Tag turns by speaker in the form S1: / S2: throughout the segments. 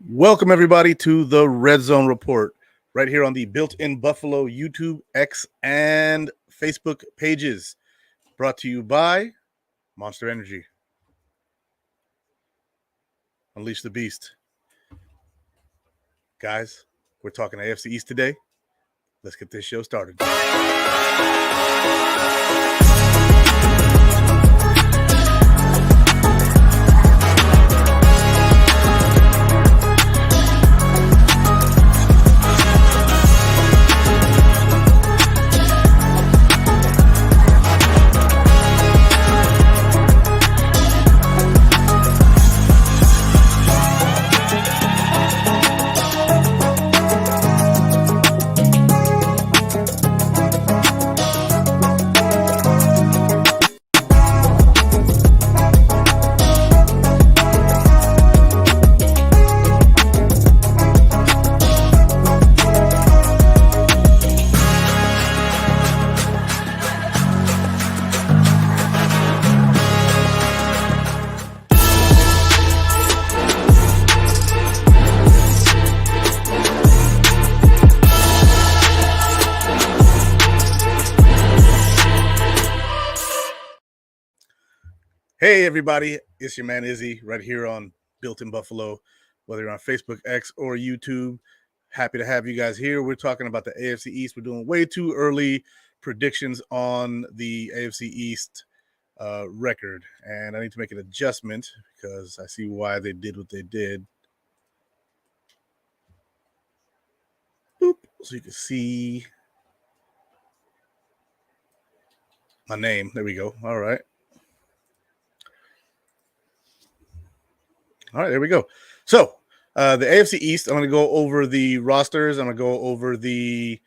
S1: Welcome, everybody, to the Redzone Report, right here on the Built-in Buffalo YouTube, X, and Facebook pages. Brought to you by Monster Energy. Unleash the Beast. Guys, we're talking AFC East today. Let's get this show started. Hey, everybody, it's your man Izzy right here on Built-in Buffalo, whether you're on Facebook, X, or YouTube. Happy to have you guys here. We're talking about the AFC East. We're doing way too early predictions on the AFC East record, and I need to make an adjustment because I see why they did what they did. Boop, so you can see my name. There we go. All right, there we go. So the AFC East, I'm going to go over the rosters. I'm going to go over the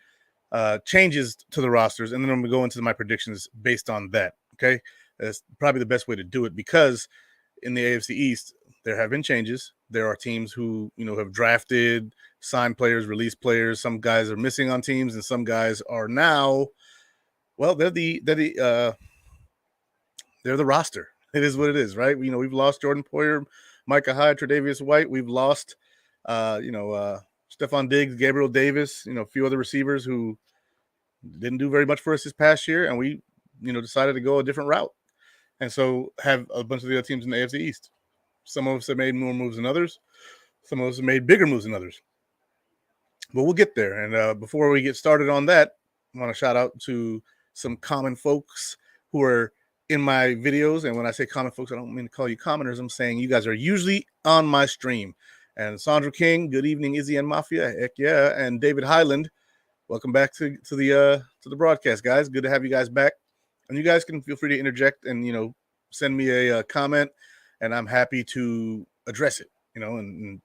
S1: changes to the rosters, and then I'm going to go into my predictions based on that. Okay, that's probably the best way to do it because in the AFC East, there have been changes. There are teams who have drafted, signed players, released players. Some guys are missing on teams, and some guys are now. Well, they're the roster. It is what it is, right? We've lost Jordan Poyer, Micah Hyde, Tre'Davious White. We've lost, Stephon Diggs, Gabriel Davis, a few other receivers who didn't do very much for us this past year, and we, decided to go a different route. And so have a bunch of the other teams in the AFC East. Some of us have made more moves than others. Some of us have made bigger moves than others. But we'll get there. And before we get started on that, I want to shout out to some common folks who are in my videos. And when I say common folks, I don't mean to call you commoners. I'm saying you guys are usually on my stream. And Sandra King, good evening, Izzy and Mafia. Heck yeah. And David Highland, welcome back to the broadcast, guys. Good to have you guys back. And you guys can feel free to interject and, send me a comment, and I'm happy to address it, and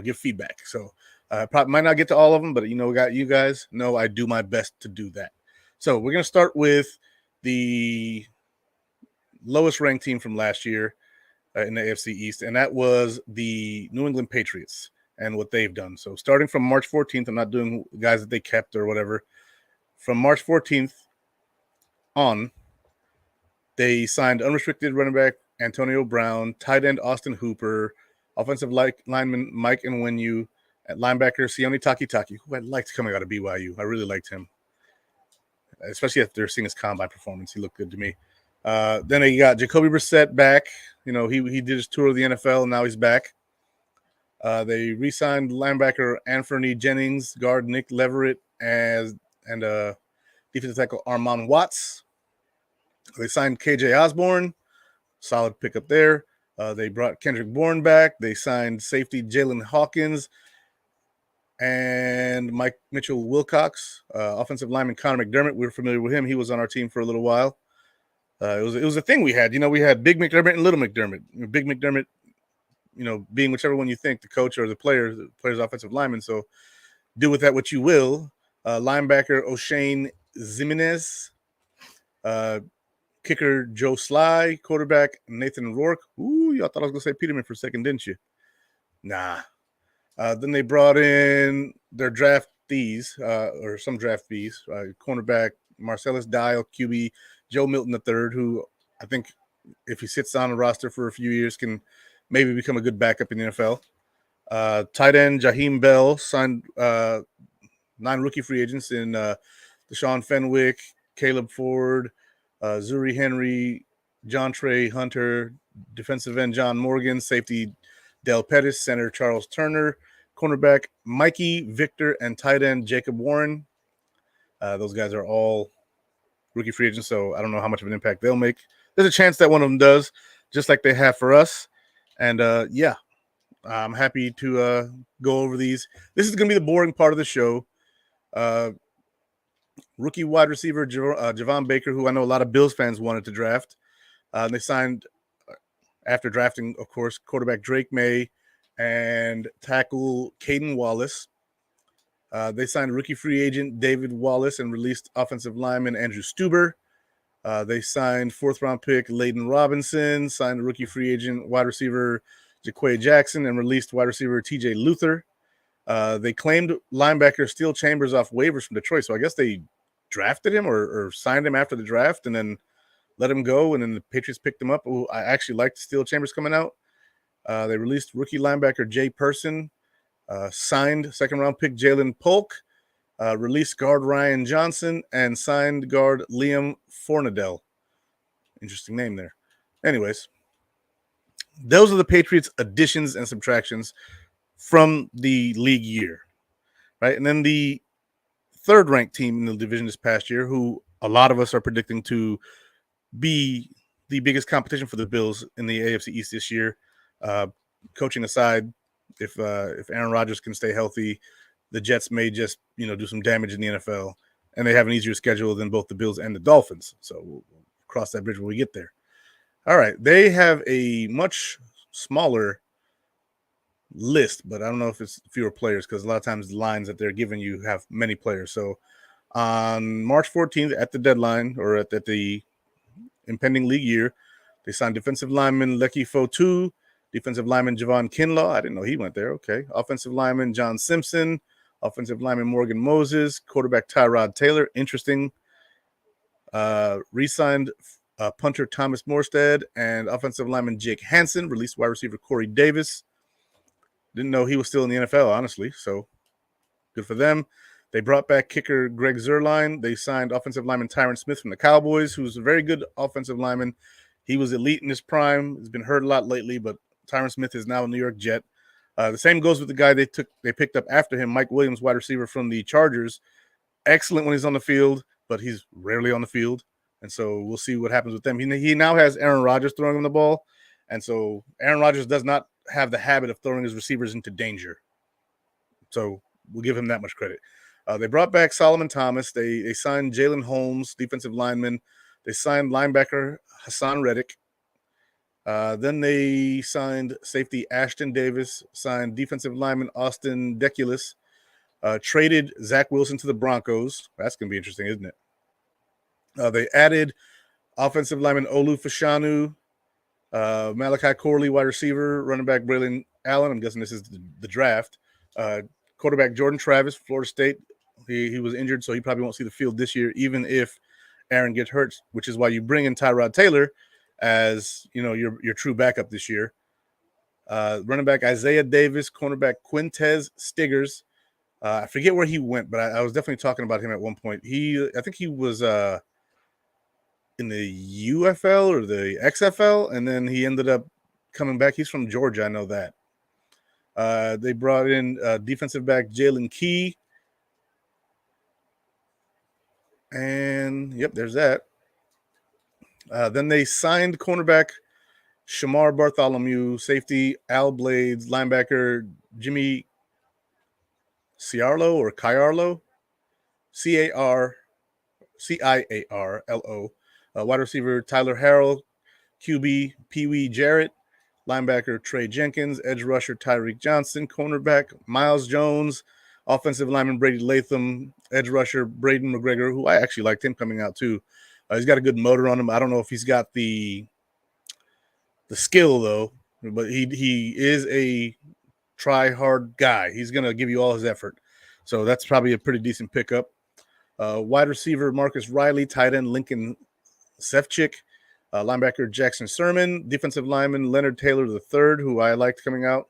S1: give feedback. So probably might not get to all of them, but, got you guys know I do my best to do that. So we're going to start with the lowest ranked team from last year in the AFC East, and that was the New England Patriots and what they've done. So starting from March 14th, I'm not doing guys that they kept or whatever. From March 14th on, they signed unrestricted running back Antonio Brown, tight end Austin Hooper, offensive lineman Mike Nwenu, at linebacker Sione Takitaki, who I liked coming out of BYU. I really liked him, especially after seeing his combine performance. He looked good to me. Then they got Jacoby Brissett back. He did his tour of the NFL, and now he's back. They re-signed linebacker Anthony Jennings, guard Nick Leverett, and defensive tackle Armon Watts. They signed KJ Osborne, solid pickup there. They brought Kendrick Bourne back. They signed safety Jalen Hawkins and Mike Mitchell Wilcox. Offensive lineman Connor McDermott, we're familiar with him. He was on our team for a little while. It was a thing we had. We had Big McDermott and Little McDermott. Big McDermott, being whichever one you think, the coach or the player's offensive lineman. So do with that what you will. Linebacker O'Shane Zimenez. Kicker Joe Sly, quarterback Nathan Rourke. Ooh, y'all thought I was going to say Peterman for a second, didn't you? Nah. Then they brought in their draftees, or some draftees, cornerback Marcellus Dial, QB Joe Milton III, who I think if he sits on a roster for a few years can maybe become a good backup in the NFL. Tight end Jaheim Bell signed 9 rookie free agents in Deshaun Fenwick, Caleb Ford, Zuri Henry, John Trey Hunter, defensive end John Morgan, safety Del Pettis, center Charles Turner, cornerback Mikey Victor, and tight end Jacob Warren. Those guys are all rookie free agents, so I don't know how much of an impact they'll make. There's a chance that one of them does, just like they have for us. And yeah, I'm happy to go over these. This is going to be the boring part of the show. Rookie wide receiver Javon Baker, who I know a lot of Bills fans wanted to draft. They signed, after drafting, of course, quarterback Drake May and tackle Caden Wallace. They signed rookie free agent David Wallace and released offensive lineman Andrew Stuber. They signed 4th-round pick Layden Robinson, signed rookie free agent wide receiver Jaquay Jackson, and released wide receiver TJ Luther. They claimed linebacker Steel Chambers off waivers from Detroit, so I guess they drafted him or signed him after the draft and then let him go, and then the Patriots picked him up. Ooh, I actually liked Steel Chambers coming out. They released rookie linebacker Jay Person, signed 2nd-round pick Jalen Polk, released guard Ryan Johnson, and signed guard Liam Fornadell. Interesting name there. Anyways, those are the Patriots' additions and subtractions from the league year, right? And then the 3rd-ranked team in the division this past year, who a lot of us are predicting to be the biggest competition for the Bills in the AFC East this year. Coaching aside, if Aaron Rodgers can stay healthy, the Jets may just do some damage in the NFL, and they have an easier schedule than both the Bills and the Dolphins. So we'll cross that bridge when we get there. All right, they have a much smaller list, but I don't know if it's fewer players because a lot of times the lines that they're giving you have many players. So on March 14th at the deadline, or at the impending league year, they signed defensive lineman Lecky Fotu, defensive lineman Javon Kinlaw. I didn't know he went there. Okay. Offensive lineman John Simpson, offensive lineman Morgan Moses, quarterback Tyrod Taylor. Interesting. Re-signed punter Thomas Morstead, and offensive lineman Jake Hansen. Released wide receiver Corey Davis. Didn't know he was still in the NFL, honestly. So good for them. They brought back kicker Greg Zuerlein. They signed offensive lineman Tyron Smith from the Cowboys, who's a very good offensive lineman. He was elite in his prime. He's been hurt a lot lately, but Tyron Smith is now a New York Jet. The same goes with the guy they picked up after him, Mike Williams, wide receiver from the Chargers. Excellent when he's on the field, but he's rarely on the field. And so we'll see what happens with them. He now has Aaron Rodgers throwing him the ball. And so Aaron Rodgers does not have the habit of throwing his receivers into danger. So we'll give him that much credit. They brought back Solomon Thomas. They signed Jalen Holmes, defensive lineman. They signed linebacker Hassan Reddick. Then they signed safety Ashton Davis, signed defensive lineman Austin Deculus, traded Zach Wilson to the Broncos. That's going to be interesting, isn't it? They added offensive lineman Olu Fashanu, Malachi Corley, wide receiver, running back Braylon Allen. I'm guessing this is the draft. Quarterback Jordan Travis, Florida State. He was injured, so he probably won't see the field this year, even if Aaron gets hurt, which is why you bring in Tyrod Taylor as your true backup this year. Running back Isaiah Davis, cornerback Quintez Stiggers. I forget where he went, but I was definitely talking about him at one point. I think he was in the UFL or the XFL, and then he ended up coming back. He's from Georgia, I know that. They brought in defensive back Jalen Key. And, yep, there's that. Then they signed cornerback Shamar Bartholomew, safety Al Blades, linebacker Jimmy Ciarlo or Ciarlo, Ciarlo, wide receiver Tyler Harrell, QB Pee Wee Jarrett, linebacker Trey Jenkins, edge rusher Tyreek Johnson, cornerback Miles Jones, offensive lineman Brady Latham, edge rusher Braden McGregor, who I actually liked him coming out too. He's got a good motor on him. I don't know if he's got the skill though, but he is a try hard guy. He's going to give you all his effort. So that's probably a pretty decent pickup. Wide receiver Marcus Riley, tight end Lincoln Sefcik, linebacker Jackson Sermon, defensive lineman Leonard Taylor III, who I liked coming out.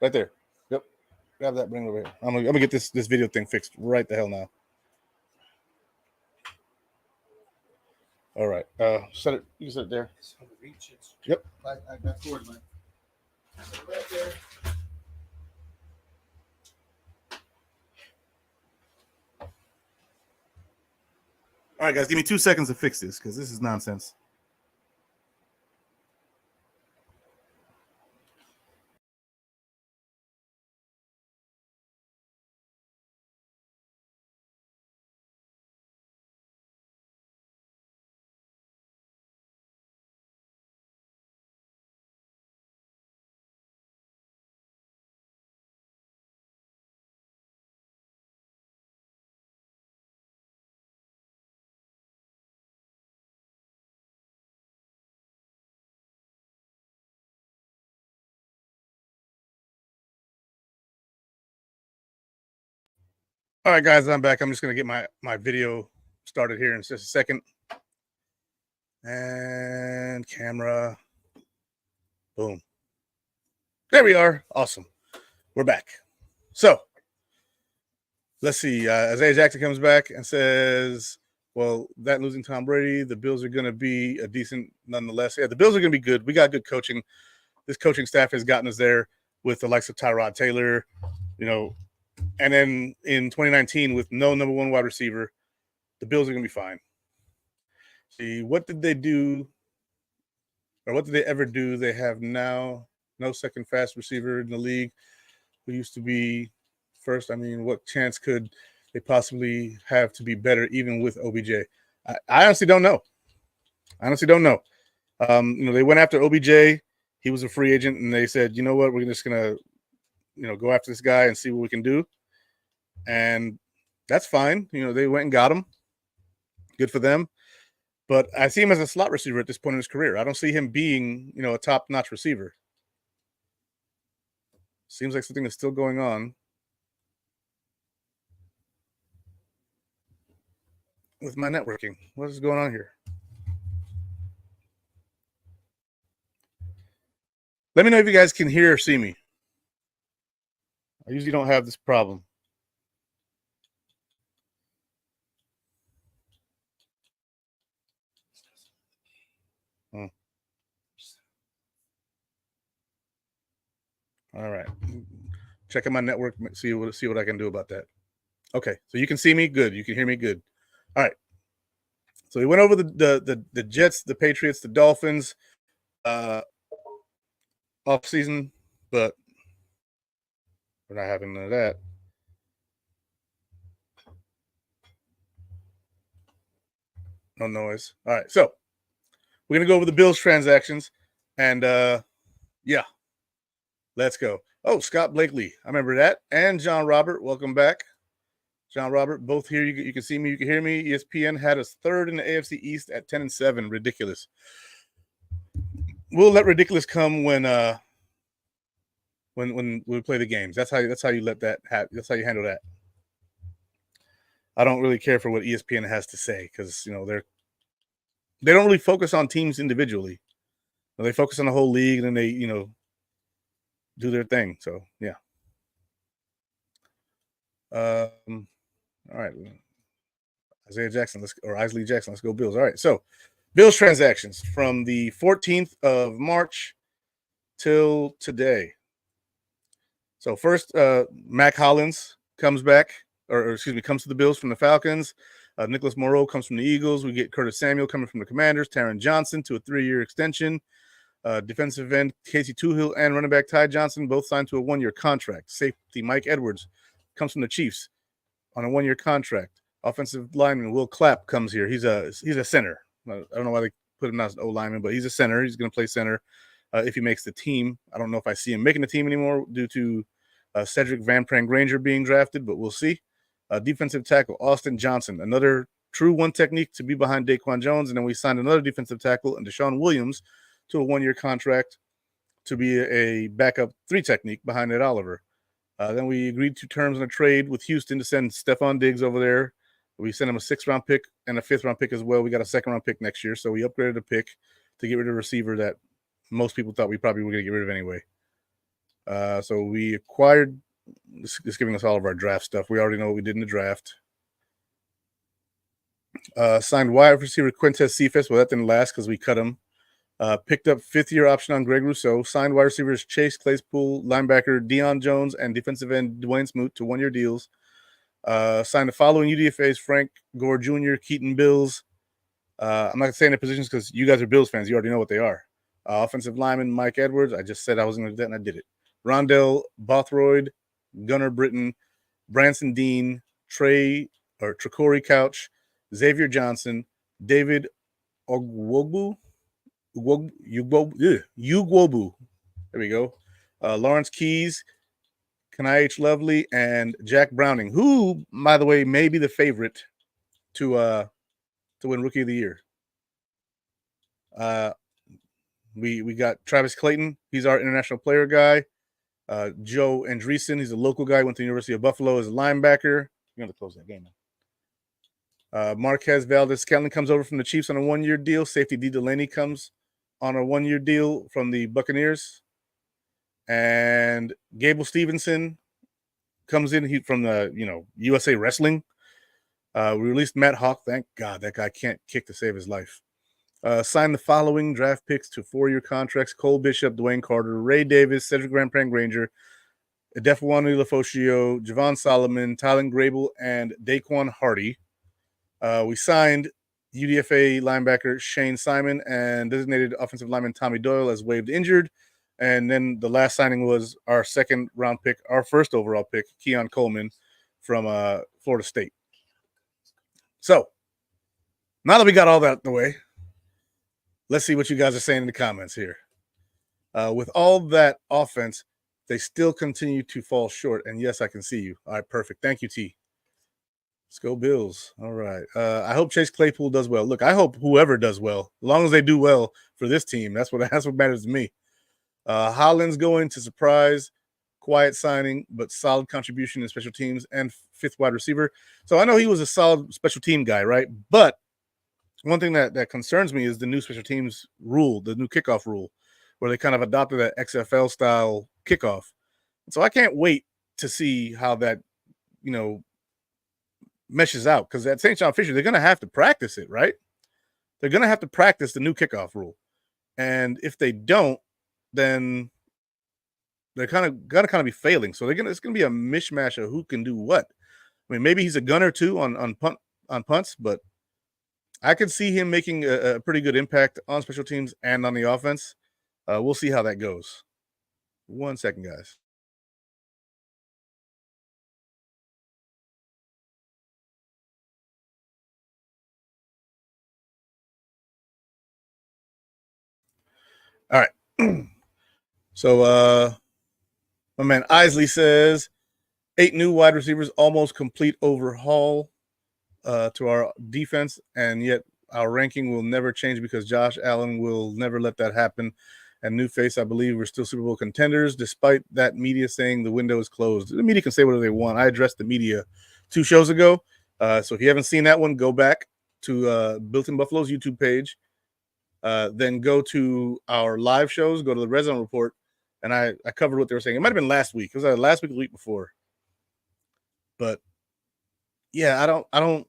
S1: Right there. Yep. Grab that. Bring it over here. I'm gonna get this video thing fixed right the hell now. All right. Set it. You can set it there. Yep. I got cord, man. Right there. All right, guys, give me 2 seconds to fix this because this is nonsense. All right, guys, I'm back. I'm just going to get my video started here in just a second. And camera. Boom. There we are. Awesome. We're back. So let's see. Isaiah Jackson comes back and says, well, that losing Tom Brady, the Bills are going to be a decent nonetheless. Yeah, the Bills are going to be good. We got good coaching. This coaching staff has gotten us there with the likes of Tyrod Taylor, and then in 2019 with no number one wide receiver, the Bills are going to be fine. See, what did they do, or what did they ever do? They have now no second fast receiver in the league who used to be first. I mean, what chance could they possibly have to be better even with OBJ? I honestly don't know. They went after OBJ. He was a free agent, and they said, you know what, we're just going to, go after this guy and see what we can do. And that's fine. They went and got him. Good for them. But I see him as a slot receiver at this point in his career. I don't see him being, a top-notch receiver. Seems like something is still going on with my networking. What is going on here? Let me know if you guys can hear or see me. I usually don't have this problem. All right. Checking my network, see what I can do about that. Okay, so you can see me, good. You can hear me, good. All right. So we went over the Jets, the Patriots, the Dolphins, off season, but we're not having none of that. No noise. All right, so we're gonna go over the Bills transactions, and yeah, let's go. Oh, Scott Blakely, I remember that, and John Robert, welcome back. John Robert, both here. You can see me, you can hear me. ESPN had us third in the AFC East at 10-7. Ridiculous. We'll let ridiculous come when we play the games. That's how you let that happen. That's how you handle that. I don't really care for what ESPN has to say because they don't really focus on teams individually. They focus on the whole league, and then they do their thing. So yeah. All right, Isaiah Jackson, Isley Jackson, let's go Bills. All right, so Bills transactions from the 14th of March till today. So first, Mac Hollins comes back, comes to the Bills from the Falcons. Nicholas Moreau comes from the Eagles. We get Curtis Samuel coming from the Commanders. Taron Johnson to a 3-year extension. Defensive end Casey Toohill and running back Ty Johnson both signed to a 1-year contract. Safety Mike Edwards comes from the Chiefs on a 1-year contract. Offensive lineman Will Clapp comes here. He's a center. I don't know why they put him as an O lineman, but he's a center. He's going to play center if he makes the team. I don't know if I see him making the team anymore due to Cedric Van Pran Granger being drafted, but we'll see. Defensive tackle Austin Johnson, another true one technique to be behind Daquan Jones, and then we signed another defensive tackle and Deshaun Williams to a 1-year contract to be a backup 3 technique behind Ed Oliver. Then we agreed to terms on a trade with Houston to send Stephon Diggs over there. We sent him a 6th-round pick and a 5th-round pick as well. We got a 2nd-round pick next year, so we upgraded a pick to get rid of a receiver that most people thought we probably were going to get rid of anyway. So we acquired. It's giving us all of our draft stuff. We already know what we did in the draft. Signed wide receiver Quintez Cephas. Well, that didn't last because we cut him. Picked up fifth-year option on Greg Rousseau. Signed wide receivers Chase Claypool, linebacker Deion Jones, and defensive end Dwayne Smoot to one-year deals. Signed the following UDFAs: Frank Gore Jr., Keaton Bills. I'm not saying their positions because you guys are Bills fans. You already know what they are. Offensive lineman Mike Edwards. I just said I was going to do that, and I did it. Rondell Bothroyd, Gunnar Britton, Branson Dean, Tricori Couch, Xavier Johnson, David Ogwobu. Ugwobu. There we go. Lawrence Keys, Kanai Lovely, and Jack Browning, who, by the way, may be the favorite to win Rookie of the Year. We got Travis Clayton. He's our international player guy. Joe Andreessen. He's a local guy. Went to the University of Buffalo as a linebacker. You're going to close that game, man. Marquez Valdez-Scantling comes over from the Chiefs on a one-year deal. Safety D. Delaney comes on a one-year deal from the Buccaneers. And Gable Stevenson comes in from the USA Wrestling. We released Matt Hawk. Thank God that guy can't kick to save his life. Signed the following draft picks to 4-year contracts: Cole Bishop, Dwayne Carter, Ray Davis, Cedric Van Granger, Adefawani Lafoscio, Javon Solomon, Tylen Grable, and Daquan Hardy. We signed UDFA linebacker Shane Simon and designated offensive lineman Tommy Doyle as waived injured. And then the last signing was our second round pick, our first overall pick, Keon Coleman from Florida State. So now that we got all that out of the way, let's see what you guys are saying in the comments here. With all that offense, they still continue to fall short. And yes, I can see you. All right, perfect. Thank you, T. Let's go Bills. All right. I hope Chase Claypool does well. Look, I hope whoever does well, as long as they do well for this team, that's what matters to me. Holland's going to surprise, quiet signing, but solid contribution in special teams and fifth wide receiver. So I know he was a solid special team guy, right? But one thing that concerns me is the new special teams rule, the new kickoff rule, where they kind of adopted that XFL style kickoff. So I can't wait to see how that, meshes out, because at St. John Fisher, they're going to have to practice it, right? They're going to have to practice the new kickoff rule. And if they don't, then they're going to be failing. So it's going to be a mishmash of who can do what. I mean, maybe he's a gunner too on punts, but I could see him making a pretty good impact on special teams and on the offense. We'll see how that goes. 1 second, guys. All right. So my man Isley says 8 new wide receivers, almost complete overhaul to our defense, and yet our ranking will never change because Josh Allen will never let that happen. And new face, I believe we're still Super Bowl contenders, despite that media saying the window is closed. The media can say whatever they want. I addressed the media 2 shows ago. So if you haven't seen that one, go back to Built in Buffalo's YouTube page. Then go to our live shows, go to the Redzone report, and I covered what they were saying. It might have been last week. It was last week or the week before. But yeah, I don't.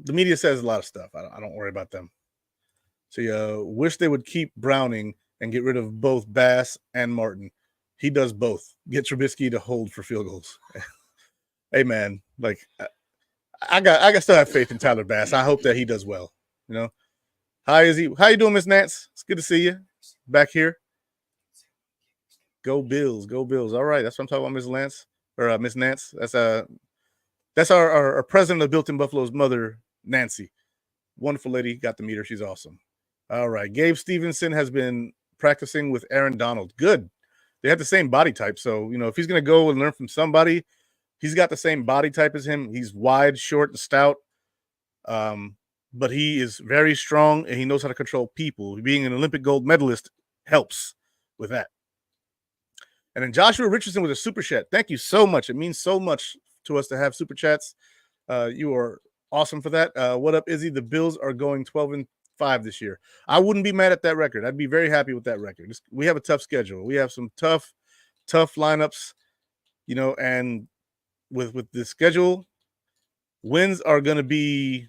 S1: The media says a lot of stuff. I don't worry about them. So wish they would keep Browning and get rid of both Bass and Martin. He does both. Get Trubisky to hold for field goals. Hey man, like I still have faith in Tyler Bass. I hope that he does well. How you doing, Miss Nance? It's good to see you back here. Go Bills, go Bills. All right, that's what I'm talking about, Miss Lance or Miss Nance. That's our president of Built in Buffalo's mother, Nancy. Wonderful lady. Got to meet her. She's awesome. All right. Gabe Stevenson has been practicing with Aaron Donald. Good. They have the same body type. So, if he's going to go and learn from somebody, he's got the same body type as him. He's wide, short, and stout. But he is very strong, and he knows how to control people. Being an Olympic gold medalist helps with that. And then Joshua Richardson with a super chat. Thank you so much. It means so much to us to have super chats. You are awesome for that. What up, Izzy? The Bills are going 12 5 this year. I wouldn't be mad at that record. I'd be very happy with that record. We have a tough schedule. We have some tough lineups, and with the schedule, wins are going to be.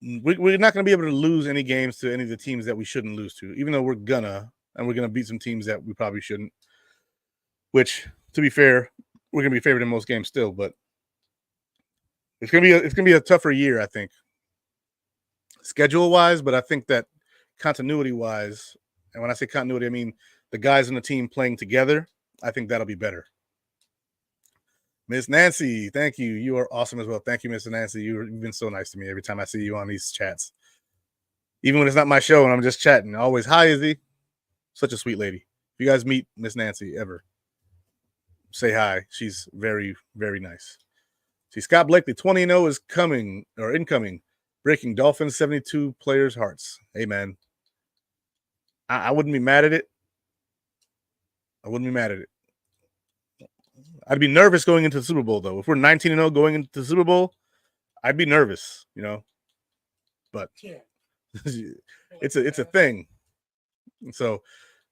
S1: We're not going to be able to lose any games to any of the teams that we shouldn't lose to, even though we're gonna beat some teams that we probably shouldn't. Which, to be fair, we're gonna be favored in most games still, but it's gonna be a tougher year, I think, schedule wise. But I think that continuity wise, and when I say continuity, I mean the guys on the team playing together. I think that'll be better. Miss Nancy, thank you. You are awesome as well. Thank you, Miss Nancy. You've been so nice to me every time I see you on these chats. Even when it's not my show and I'm just chatting. Always, hi, Izzy. Such a sweet lady. If you guys meet Miss Nancy ever, say hi. She's very, very nice. See, Scott Blakely, 20-0 is coming or incoming, breaking Dolphins 72 players' hearts. Hey, man. I wouldn't be mad at it. I'd be nervous going into the Super Bowl, though. If we're 19-0 going into the Super Bowl, I'd be nervous, But it's a thing. So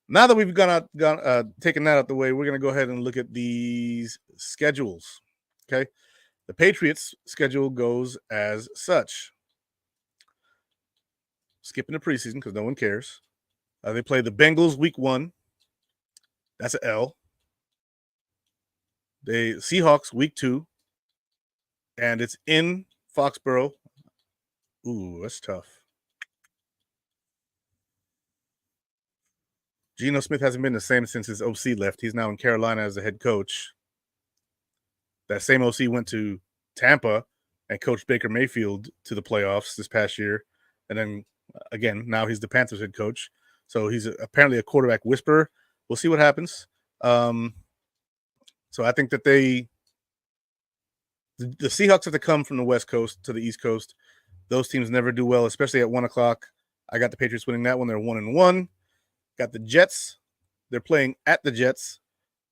S1: now that we've taken that out the way, we're gonna go ahead and look at these schedules. Okay, the Patriots' schedule goes as such. Skipping the preseason because no one cares. They play the Bengals week 1. That's an L. The Seahawks week 2, and it's in Foxborough. Ooh, that's tough. Geno Smith hasn't been the same since his OC left. He's now in Carolina as the head coach. That same OC went to Tampa and coached Baker Mayfield to the playoffs this past year. And then, again, now he's the Panthers head coach. So he's apparently a quarterback whisperer. We'll see what happens. So I think that the Seahawks have to come from the West Coast to the East Coast. Those teams never do well, especially at 1 o'clock. I got the Patriots winning that one. They're 1-1. Got the Jets. They're playing at the Jets.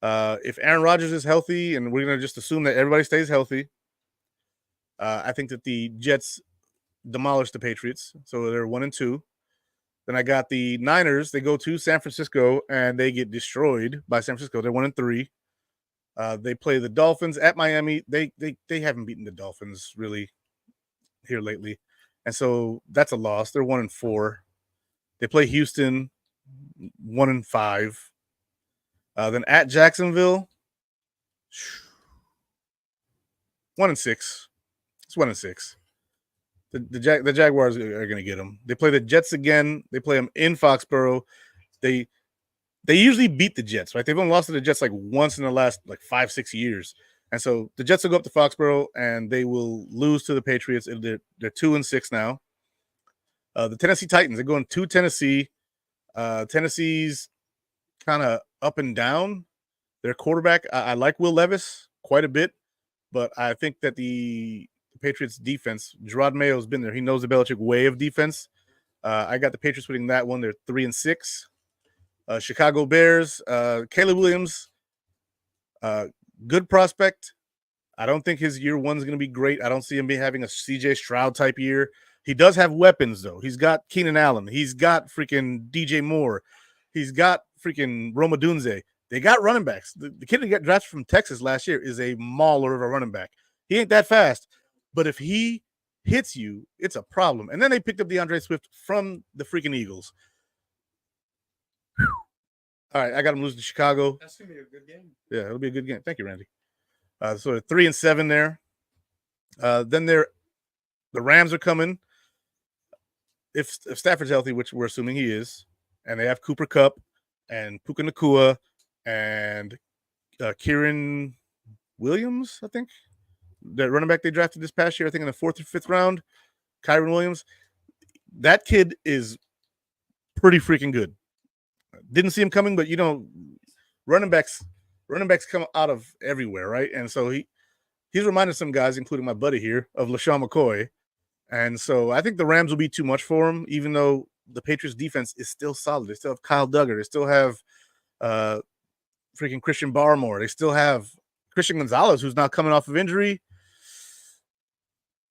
S1: If Aaron Rodgers is healthy, and we're going to just assume that everybody stays healthy, I think that the Jets demolish the Patriots. So they're 1-2. Then I got the Niners. They go to San Francisco, and they get destroyed by San Francisco. They're 1-3. They play the Dolphins at Miami. They haven't beaten the Dolphins really here lately, and so that's a loss. They're 1-4. They play Houston, 1-5. Then at Jacksonville, 1-6. It's 1-6. The Jaguars are going to get them. They play the Jets again. They play them in Foxborough. They usually beat the Jets, right? They've only lost to the Jets like once in the last 5-6 years. And so the Jets will go up to Foxborough and they will lose to the Patriots. They're 2-6 now. The Tennessee Titans, they're going to Tennessee. Tennessee's kind of up and down. Their quarterback, I like Will Levis quite a bit, but I think that the Patriots defense, Gerard Mayo's been there. He knows the Belichick way of defense. I got the Patriots winning that one. They're 3-6. Chicago Bears, Caleb Williams, good prospect. I don't think his year 1 is going to be great. I don't see him having a CJ Stroud type year. He does have weapons, though. He's got Keenan Allen. He's got freaking DJ Moore. He's got freaking Roma Dunze. They got running backs. The kid that got drafted from Texas last year is a mauler of a running back. He ain't that fast, but if he hits you, it's a problem. And then they picked up DeAndre Swift from the freaking Eagles. All right, I got them losing to Chicago.
S2: That's going to be a good game.
S1: Yeah, it'll be a good game. Thank you, Randy. So 3-7 there. Then the Rams are coming. If Stafford's healthy, which we're assuming he is, and they have Cooper Kupp and Puka Nacua and Kieran Williams, I think. The running back they drafted this past year, I think in the 4th or 5th round, Kyron Williams. That kid is pretty freaking good. Didn't see him coming, but running backs come out of everywhere, right? And so he's reminded some guys, including my buddy here, of LaShawn McCoy. And so I think the Rams will be too much for him, even though the Patriots defense is still solid. They still have Kyle Duggar. They still have freaking Christian Barmore. They still have Christian Gonzalez, who's now coming off of injury.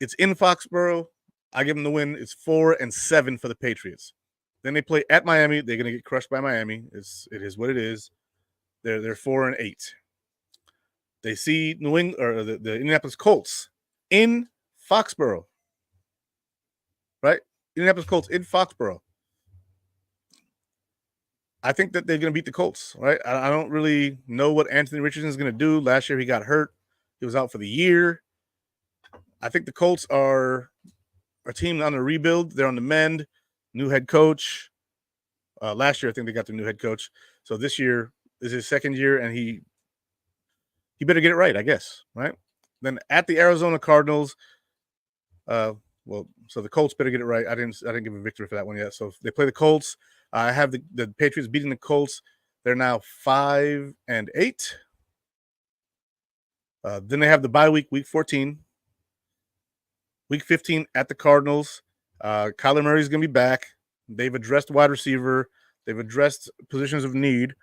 S1: It's in Foxborough. I give them the win. It's 4-7 for the Patriots. Then they play at Miami. They're going to get crushed by Miami. It is what it is. They're 4-8. They see New England or the Indianapolis Colts in Foxborough, right? Indianapolis Colts in Foxborough. I think that they're going to beat the Colts, right? I don't really know what Anthony Richardson is going to do. Last year he got hurt. He was out for the year. I think the Colts are a team on the rebuild. They're on the mend. New head coach. Last year I think they got their new head coach. So this year is his second year, and he better get it right, I guess, right? Then at the Arizona Cardinals, so the Colts better get it right. I didn't give a victory for that one yet. So they play the Colts. I have the Patriots beating the Colts. They're now 5-8. Then they have the bye week, week 14. Week 15 at the Cardinals. Kyler Murray is going to be back. They've addressed wide receiver. They've addressed positions of need.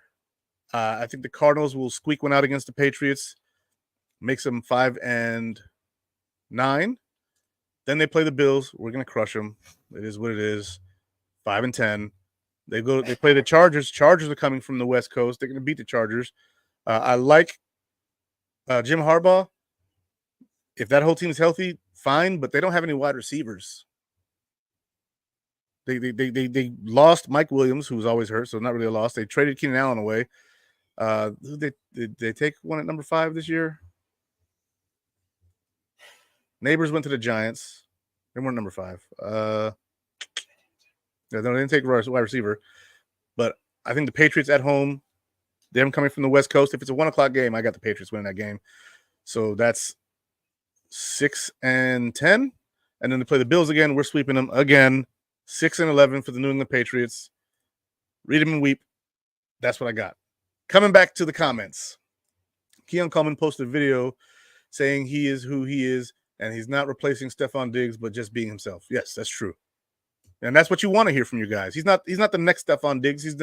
S1: I think the Cardinals will squeak one out against the Patriots. Makes them 5-9. Then they play the Bills. We're going to crush them. It is what it is. 5-10. They play the Chargers. Chargers are coming from the West Coast. They're going to beat the Chargers. I like Jim Harbaugh. If that whole team is healthy, fine, but they don't have any wide receivers. They lost Mike Williams, who was always hurt, so not really a loss. They traded Keenan Allen away. Did they take one at number 5 this year? Neighbors went to the Giants. They weren't number 5. They didn't take wide receiver. But I think the Patriots at home, them coming from the West Coast, if it's a 1 o'clock game, I got the Patriots winning that game. So that's 6-10. And then they play the Bills again. We're sweeping them again. 6-11 for the New England Patriots. Read them and weep. That's what I got. Coming back to the comments. Keon Coleman posted a video saying he is who he is, and he's not replacing Stephon Diggs, but just being himself. Yes, that's true. And that's what you want to hear from you guys. He's not the next Stephon Diggs. He's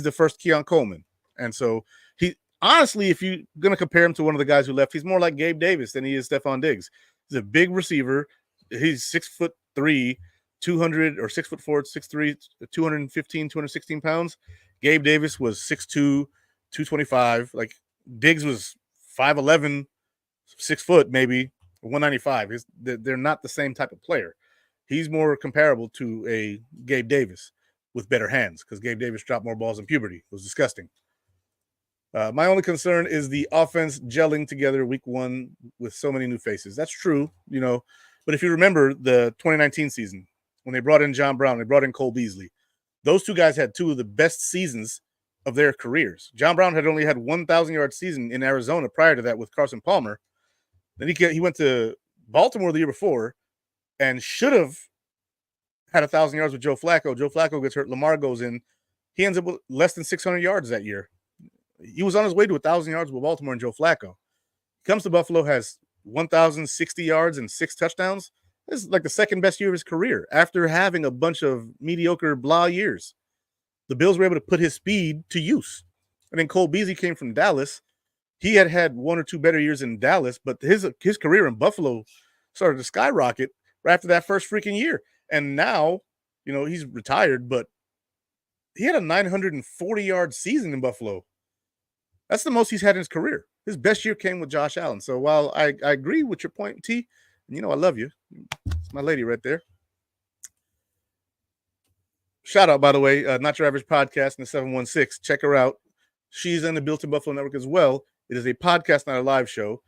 S1: the first Keon Coleman. And so he honestly, if you're gonna compare him to one of the guys who left, he's more like Gabe Davis than he is Stephon Diggs. He's a big receiver. He's 6'3", 200 or 6'4", 6'3", 215, 216 pounds. Gabe Davis was 6'2", 225. Like Diggs was 5'11", 6 foot maybe, 195. They're not the same type of player. He's more comparable to a Gabe Davis with better hands because Gabe Davis dropped more balls in puberty. It was disgusting. My only concern is the offense gelling together week 1 with so many new faces. That's true, but if you remember the 2019 season when they brought in John Brown, they brought in Cole Beasley. Those two guys had 2 of the best seasons of their careers. John Brown had only had 1,000-yard season in Arizona prior to that with Carson Palmer. Then he went to Baltimore the year before and should have had 1,000 yards with Joe Flacco. Joe Flacco gets hurt. Lamar goes in. He ends up with less than 600 yards that year. He was on his way to 1,000 yards with Baltimore and Joe Flacco. He comes to Buffalo, has 1,060 yards and 6 touchdowns. This is like the second best year of his career after having a bunch of mediocre blah years. The Bills were able to put his speed to use. And then Cole Beasley came from Dallas. He had 1 or 2 better years in Dallas, but his career in Buffalo started to skyrocket right after that first freaking year. And now, he's retired, but he had a 940-yard season in Buffalo. That's the most he's had in his career. His best year came with Josh Allen. So while I agree with your point, T, I love you. It's my lady right there. Shout out, by the way, Not Your Average Podcast in the 716. Check her out. She's in the Built in Buffalo Network as well. It is a podcast, not a live show.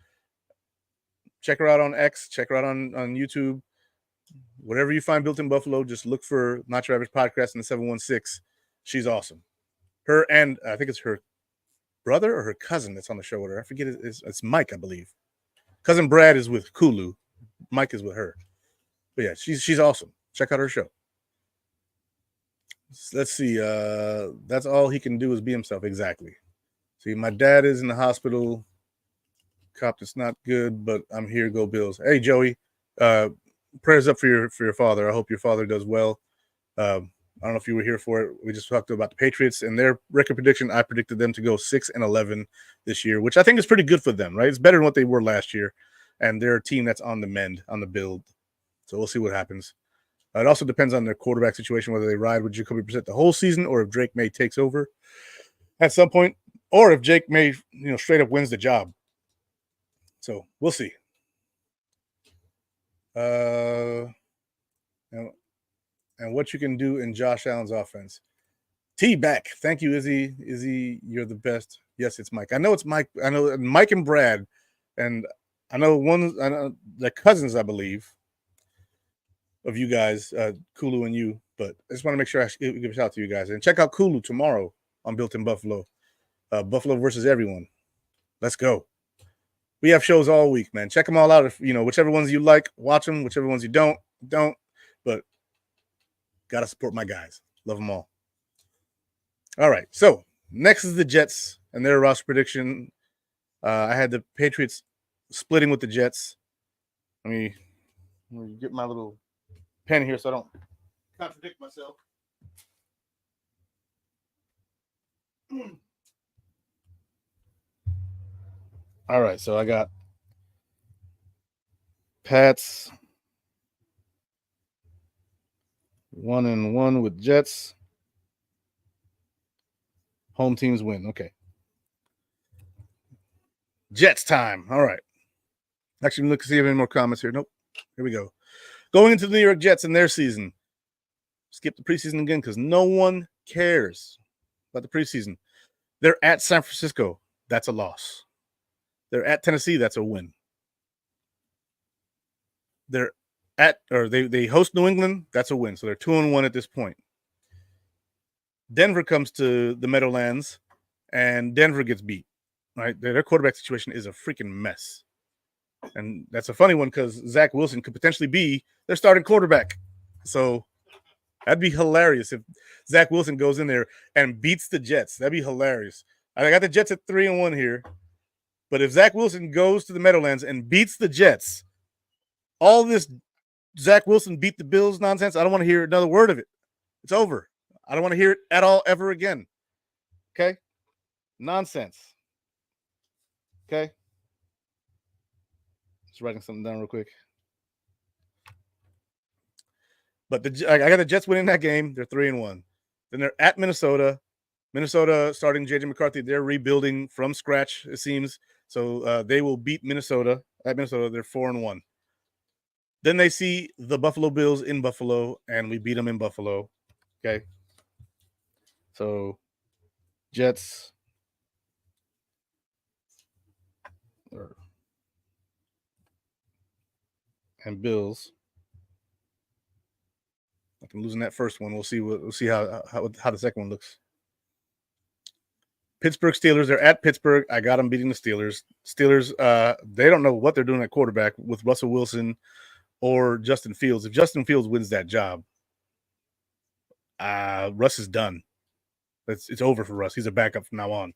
S1: Check her out on X. Check her out on YouTube. Whatever you find Built in Buffalo, just look for Not Your Average Podcast in the 716. She's awesome. Her and I think it's her brother or her cousin that's on the show with her. I forget. It's Mike, I believe. Cousin Brad is with Kulu. Mike is with her. But yeah, she's awesome. Check out her show. Let's see. That's all he can do is be himself. Exactly. See, my dad is in the hospital. Cop, it's not good, but I'm here. Go Bills. Hey, Joey. Prayers up for your father. I hope your father does well. I don't know if you were here for it. We just talked about the Patriots and their record prediction. I predicted them to go 6-11 this year, which I think is pretty good for them, right? It's better than what they were last year. And they're a team that's on the mend, on the build. So we'll see what happens. It also depends on their quarterback situation, whether they ride with Jacoby Brissett the whole season or if Drake May takes over at some point, or if Jake May, straight up wins the job. So we'll see. And what you can do in Josh Allen's offense. T back. Thank you, Izzy. Izzy, you're the best. Yes, it's Mike. I know it's Mike. I know Mike and Brad, and I know the cousins, I believe, of you guys, Kulu and you. But I just want to make sure I give a shout out to you guys. And check out Kulu tomorrow on Built in Buffalo. Buffalo versus everyone. Let's go. We have shows all week, man. Check them all out. If whichever ones you like, watch them. Whichever ones you don't. But gotta support my guys. Love them all. All right. So next is the Jets and their roster prediction. I had the Patriots splitting with the Jets. Let me get my little pen here so I don't contradict myself. All right, so I got Pats 1-1 with Jets. Home teams win. Okay. Jets time. All right. Actually, look to see if any more comments here. Nope. Here we go. Going into the New York Jets in their season. Skip the preseason again because no one cares about the preseason. They're at San Francisco. That's a loss. They're at Tennessee. That's a win. They're they host New England. That's a win. So they're 2-1 at this point. Denver comes to the Meadowlands, and Denver gets beat. Right? Their quarterback situation is a freaking mess. And that's a funny one because Zach Wilson could potentially be their starting quarterback. So that'd be hilarious if Zach Wilson goes in there and beats the Jets. That'd be hilarious. I got the Jets at 3-1 here. But if Zach Wilson goes to the Meadowlands and beats the Jets, all this Zach Wilson beat the Bills nonsense, I don't want to hear another word of it. It's over. I don't want to hear it at all ever again. Okay? Nonsense. Okay? Just writing something down real quick. But I got the Jets winning that game. They're 3-1. Then they're at Minnesota. Minnesota starting J.J. McCarthy. They're rebuilding from scratch, it seems. So they will beat Minnesota. At Minnesota, they're 4-1. Then they see the Buffalo Bills in Buffalo, and we beat them in Buffalo. Okay. So Jets and Bills. I'm losing that first one. We'll see how the second one looks. Pittsburgh Steelers. They're at Pittsburgh. I got them beating the Steelers. Steelers. They don't know what they're doing at quarterback with Russell Wilson or Justin Fields. If Justin Fields wins that job, Russ is done. It's over for Russ. He's a backup from now on.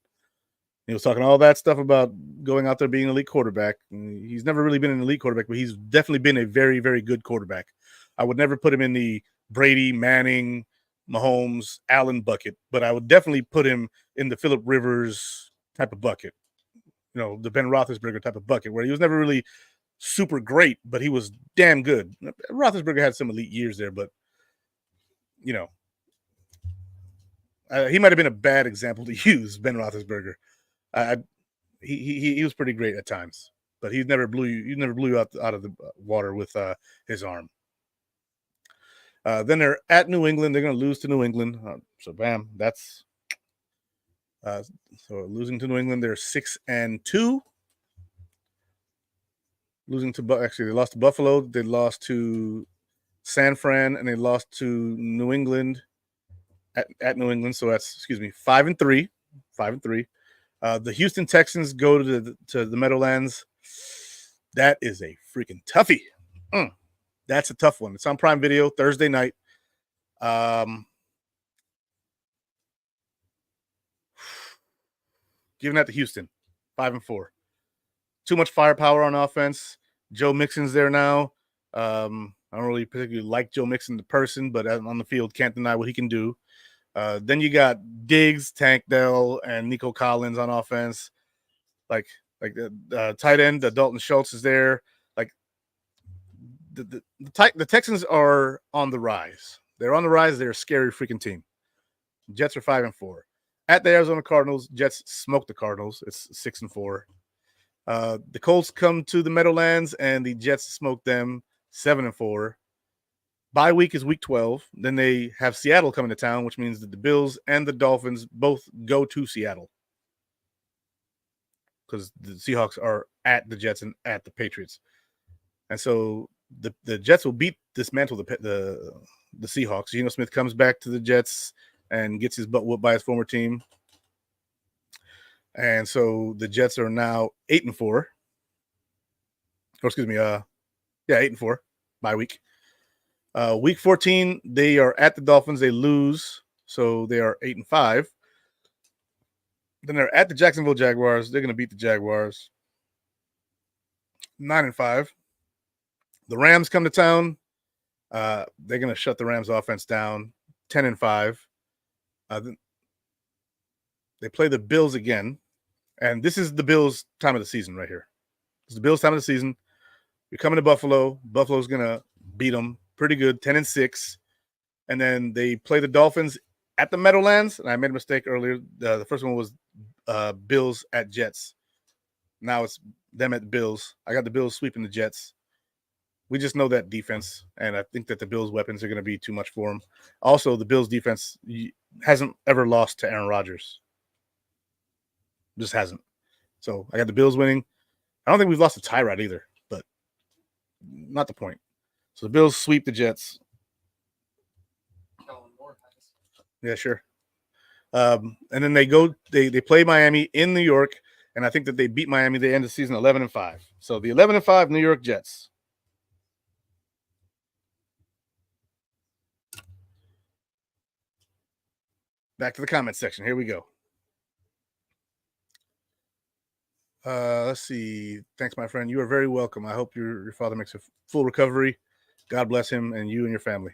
S1: He was talking all that stuff about going out there being an elite quarterback. He's never really been an elite quarterback, but he's definitely been a very, very good quarterback. I would never put him in the Brady, Manning, Mahomes, Allen bucket, but I would definitely put him in the Phillip Rivers type of bucket. The Ben Roethlisberger type of bucket, where he was never really super great, but he was damn good. Roethlisberger had some elite years there, but he might have been a bad example to use, Ben Roethlisberger. He was pretty great at times, but he never blew you out of the water with his arm. Then they're at New England. They're going to lose to New England. So bam, that's so losing to New England. They're 6-2. Losing to they lost to Buffalo. They lost to San Fran, and they lost to New England at New England. So that's 5-3. 5-3. The Houston Texans go to the Meadowlands. That is a freaking toughie. That's a tough one. It's on Prime Video Thursday night. Giving that to Houston, 5-4. Too much firepower on offense. Joe Mixon's there now. I don't really particularly like Joe Mixon the person, but on the field, can't deny what he can do. Then you got Diggs, Tank Dell, and Nico Collins on offense. Like the tight end, Dalton Schultz is there. Like the Texans are on the rise. They're on the rise. They're a scary freaking team. Jets are 5-4. At the Arizona Cardinals, Jets smoke the Cardinals. It's 6-4. The Colts come to the Meadowlands and the Jets smoke them 7-4. Bye week is week 12. Then they have Seattle coming to town, which means that the Bills and the Dolphins both go to Seattle because the Seahawks are at the Jets and at the Patriots. And so the Jets will dismantle the Seahawks. Geno Smith comes back to the Jets and gets his butt whooped by his former team. And so the Jets are now 8-4. Or excuse me, 8-4 bye week. Week 14, they are at the Dolphins. They lose, so they are 8-5. Then they're at the Jacksonville Jaguars. They're going to beat the Jaguars. 9-5. The Rams come to town. They're going to shut the Rams offense down. 10-5. They play the Bills again. And this is the Bills' time of the season right here. It's the Bills' time of the season. You're coming to Buffalo. Buffalo's going to beat them pretty good, 10-6. And then they play the Dolphins at the Meadowlands. And I made a mistake earlier. The first one was Bills at Jets. Now it's them at the Bills. I got the Bills sweeping the Jets. We just know that defense, and I think that the Bills' weapons are going to be too much for them. Also, the Bills' defense hasn't ever lost to Aaron Rodgers. Just hasn't. So I got the Bills winning. I don't think we've lost to Tyrod either, but not the point. So the Bills sweep the Jets. Yeah, sure. And then they play Miami in New York, and I think that they beat Miami. They end the season 11-5. So the 11-5 New York Jets. Back to the comment section. Here we go. Let's see. Thanks, my friend. You are very welcome. I hope your father makes a full recovery. God bless him and you and your family.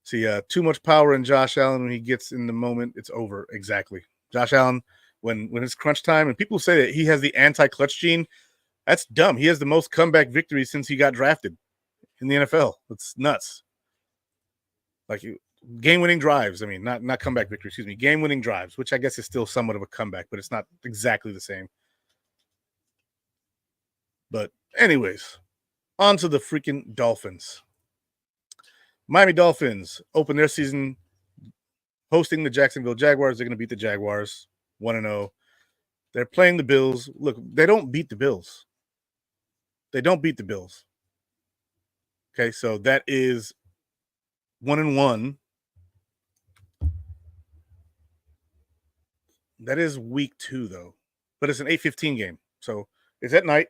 S1: See, too much power in Josh Allen. When he gets in the moment, it's over. Exactly. Josh Allen, when it's crunch time, and people say that he has the anti-clutch gene, that's dumb. He has the most comeback victories since he got drafted in the NFL. It's nuts. Like game-winning drives. I mean, not comeback victories. Excuse me. Game-winning drives, which I guess is still somewhat of a comeback, but it's not exactly the same. But anyways, on to the freaking Dolphins. Miami Dolphins open their season hosting the Jacksonville Jaguars. They're going to beat the Jaguars 1-0. They're playing the Bills. Look, they don't beat the Bills. They don't beat the Bills. Okay, so that is 1-1. That is week 2, though. But it's an 8:15 game. So it's at night.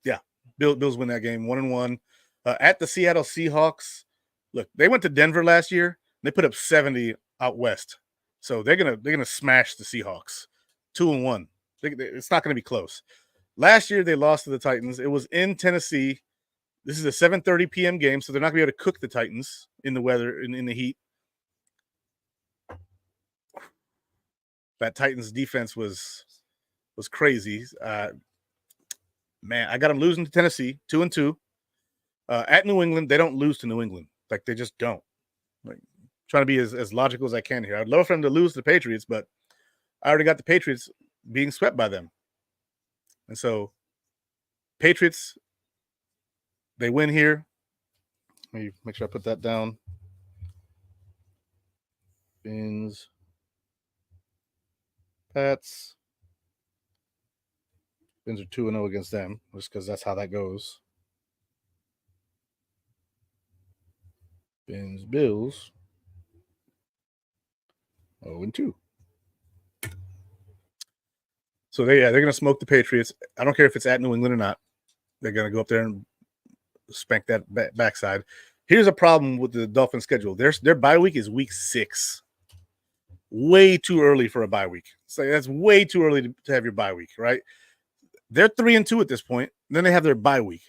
S1: Yeah, Bills win that game 1-1. At the Seattle Seahawks. Look, they went to Denver last year. They put up 70 out west. So they're gonna smash the Seahawks. 2-1. It's not gonna be close. Last year they lost to the Titans. It was in Tennessee. This is a 7:30 p.m. game, so they're not gonna be able to cook the Titans in the weather in the heat. That Titans defense was crazy. Man, I got them losing to Tennessee 2-2. At New England, they don't lose to New England. Like they just don't. Like, trying to be as logical as I can here. I'd love for them to lose to the Patriots, but I already got the Patriots being swept by them. And so Patriots, they win here. Let me make sure I put that down. Fins, Pats. Fins are 2-0 against them, just because that's how that goes. Fins, Bills, 0-2. So they're going to smoke the Patriots. I don't care if it's at New England or not. They're going to go up there and spank that backside. Here's a problem with the Dolphins' schedule. Their bye week is week 6. Way too early for a bye week. So that's way too early to have your bye week, right? They're 3-2 at this point. Then they have their bye week.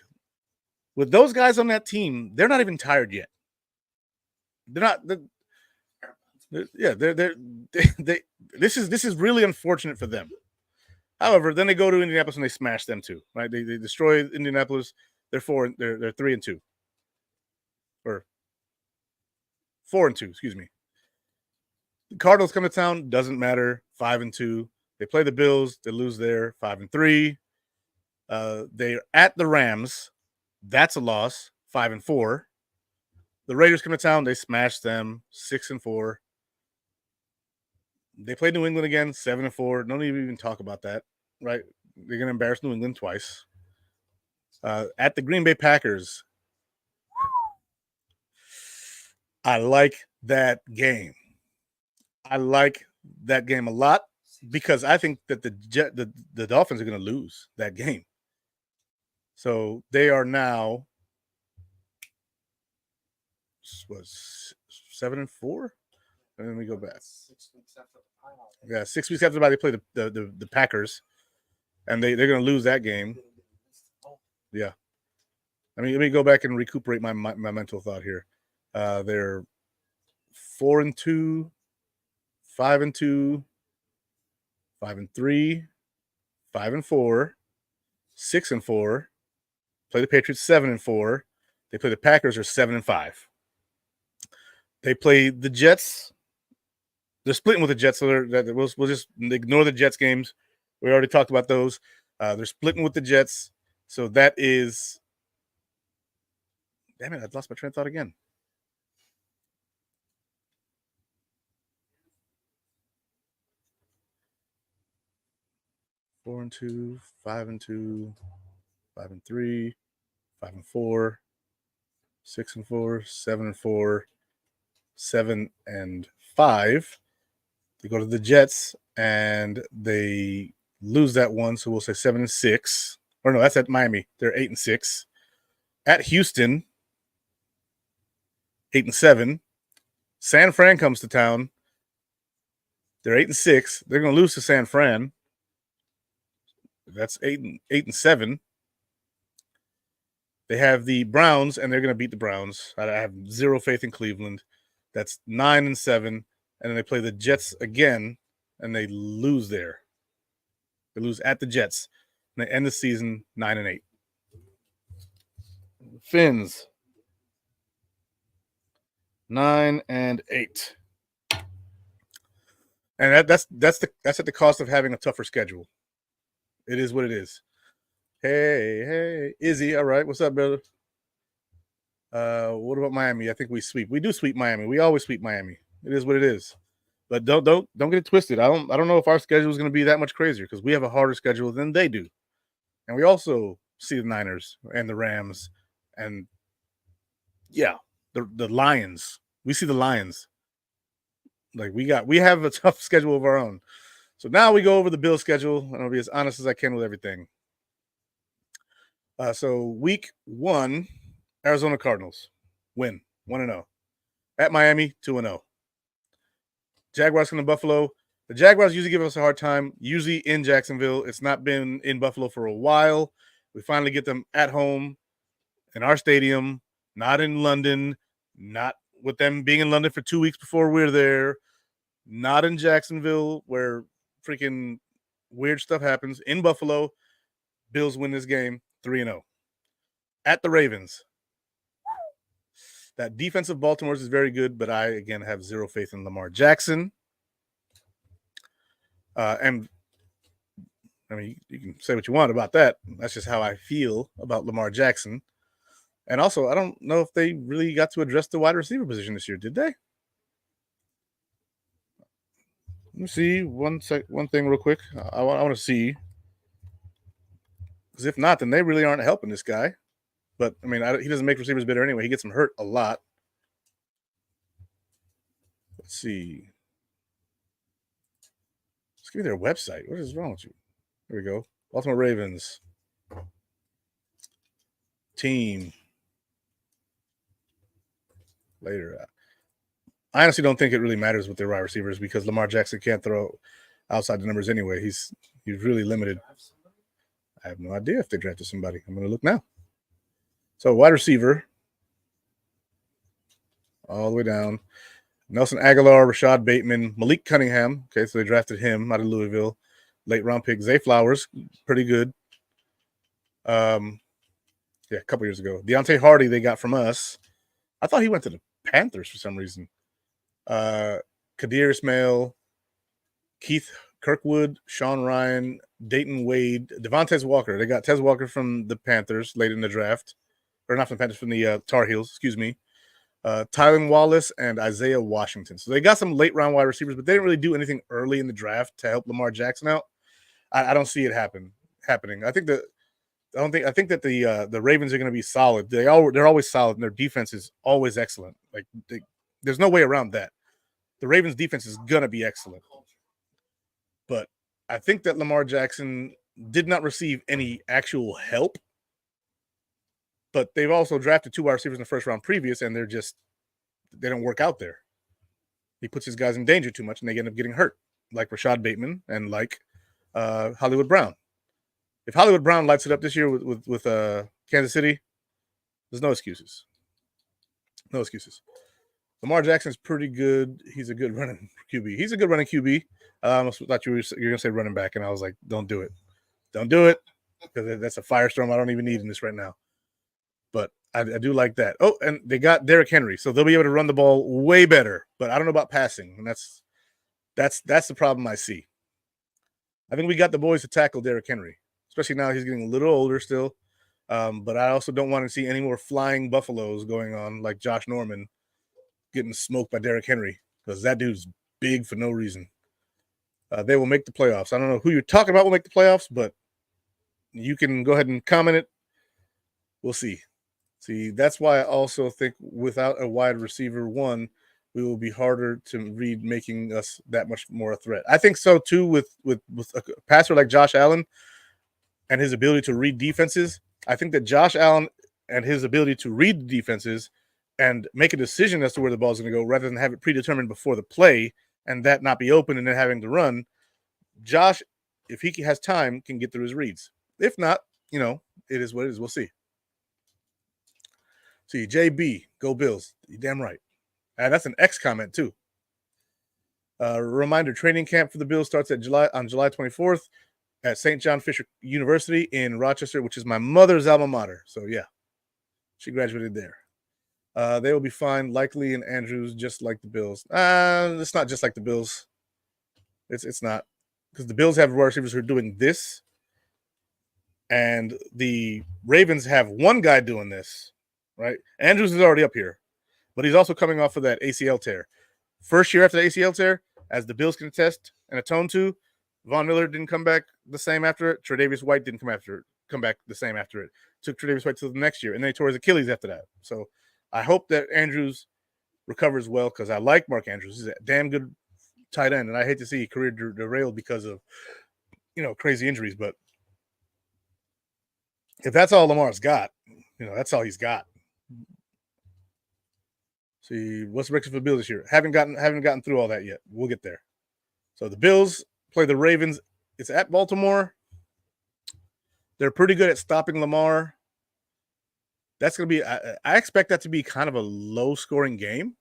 S1: With those guys on that team, they're not even tired yet. They're not. This is really unfortunate for them. However, then they go to Indianapolis and they smash them too, right? They destroy Indianapolis. They're 3-2. or 4-2, excuse me. The Cardinals come to town, doesn't matter, 5-2. They play the Bills, they lose there, 5-3. They're at the Rams, that's a loss, 5-4. The Raiders come to town, they smash them, 6-4. They play New England again, 7-4. No need to even talk about that, right? They're going to embarrass New England twice. At the Green Bay Packers, I like that game. I like that game a lot because I think that the Dolphins are going to lose that game. So they are now was 7-4. And then we go back. 6 weeks after the 6 weeks after they play the Packers, and they're going to lose that game. Yeah. I mean, let me go back and recuperate my mental thought here. They're 4-2, 5-2, 5-3, 5-4, 6-4. Play the Patriots 7-4. They play the Packers are 7-5. They play the Jets. They're splitting with the Jets, so we'll just ignore the Jets games. We already talked about those. They're splitting with the Jets, so that is. Damn it! I lost my train of thought again. Four and 2, 5-2, 5-3, 5-4, 6-4, 7-4, 7-5. They go to the Jets and they lose that one, so we'll say 7-6. Or no, that's at Miami. They're 8-6. At Houston, 8-7. San Fran comes to town. They're 8-6. They're going to lose to San Fran. That's 8-7. They have the Browns, and they're going to beat the Browns. I have zero faith in Cleveland. That's 9-7. And then they play the Jets again, and they lose there. They lose at the Jets. And they end the season 9-8. Fins. 9-8. And that's at the cost of having a tougher schedule. It is what it is. Hey, Izzy, all right. What's up, brother? What about Miami? I think we sweep. We do sweep Miami. We always sweep Miami. It is what it is. But don't get it twisted. I don't know if our schedule is going to be that much crazier because we have a harder schedule than they do. And we also see the Niners and the Rams and yeah, the Lions. We see the Lions. Like we have a tough schedule of our own. So now we go over the Bills schedule, and I'll be as honest as I can with everything. So week 1, Arizona Cardinals win 1-0. At Miami, 2-0. Jaguars come to Buffalo. The Jaguars usually give us a hard time, usually in Jacksonville. It's not been in Buffalo for a while. We finally get them at home in our stadium, not in London, not with them being in London for 2 weeks before we're there, not in Jacksonville where freaking weird stuff happens. In Buffalo, Bills win this game 3-0. At the Ravens. That defense of Baltimore's is very good, but I, again, have zero faith in Lamar Jackson. And, I mean, you can say what you want about that. That's just how I feel about Lamar Jackson. And also, I don't know if they really got to address the wide receiver position this year, did they? Let me see one thing real quick. I want to see. Because if not, then they really aren't helping this guy. But, I mean, he doesn't make receivers better anyway. He gets them hurt a lot. Let's see. Let's give me their website. What is wrong with you? There we go. Baltimore Ravens. Team. Later. I honestly don't think it really matters with their wide receivers because Lamar Jackson can't throw outside the numbers anyway. He's really limited. I have no idea if they drafted somebody. I'm going to look now. So wide receiver, all the way down. Nelson Aguilar, Rashad Bateman, Malik Cunningham. Okay, so they drafted him out of Louisville. Late round pick. Zay Flowers, pretty good. Yeah, a couple years ago. Deontay Hardy they got from us I thought he went to the Panthers for some reason. Kadir Ismail, Keith Kirkwood, Sean Ryan, Dayton Wade, Devontae Walker. They got Tez Walker from the Panthers late in the draft. Or not from the Panthers, from the Tar Heels, excuse me. Tylen Wallace and Isaiah Washington. So they got some late round wide receivers, but they didn't really do anything early in the draft to help Lamar Jackson out. I don't see it happening. I think that the Ravens are going to be solid. They're always solid, and their defense is always excellent. Like there's no way around that. The Ravens defense is going to be excellent. But I think that Lamar Jackson did not receive any actual help. But they've also drafted 2 wide receivers in the first round previous, and they don't work out there. He puts his guys in danger too much, and they end up getting hurt, like Rashad Bateman and like Hollywood Brown. If Hollywood Brown lights it up this year with Kansas City, there's no excuses. No excuses. Lamar Jackson's pretty good. He's a good running QB. He's a good running QB. I almost thought you were going to say running back, and I was like, don't do it. Don't do it, because that's a firestorm I don't even need in this right now. But I do like that. Oh, and they got Derrick Henry, so they'll be able to run the ball way better. But I don't know about passing, and that's the problem I see. I think we got the boys to tackle Derrick Henry, especially now he's getting a little older still. But I also don't want to see any more flying buffaloes going on like Josh Norman getting smoked by Derrick Henry, because that dude's big for no reason. They will make the playoffs. I don't know who you're talking about will make the playoffs, but you can go ahead and comment it. We'll see. See, that's why I also think without a wide receiver one, we will be harder to read, making us that much more a threat. I think so too with a passer like Josh Allen and his ability to read defenses. I think that Josh Allen and his ability to read defenses and make a decision as to where the ball is going to go rather than have it predetermined before the play and that not be open and then having to run. Josh, if he has time, can get through his reads. If not, it is what it is. We'll see. See, JB, go Bills. You're damn right. And that's an X comment too. Reminder: training camp for the Bills starts on July 24th at St. John Fisher University in Rochester, which is my mother's alma mater. So yeah, she graduated there. They will be fine, likely in Andrews, just like the Bills. It's not just like the Bills. It's not, because the Bills have wide receivers who are doing this, and the Ravens have one guy doing this. Right, Andrews is already up here, but he's also coming off of that ACL tear. First year after the ACL tear, as the Bills can attest and atone to, Von Miller didn't come back the same after it. Tre'Davious White didn't come back the same after it. Took Tre'Davious White to the next year, and then he tore his Achilles after that. So I hope that Andrews recovers well, because I like Mark Andrews. He's a damn good tight end, and I hate to see career derailed because of crazy injuries. But if that's all Lamar's got, that's all he's got. See, what's the record for the Bills this year? Haven't gotten through all that yet. We'll get there. So the Bills play the Ravens. It's at Baltimore. They're pretty good at stopping Lamar. That's going to be, I expect that to be kind of a low-scoring game.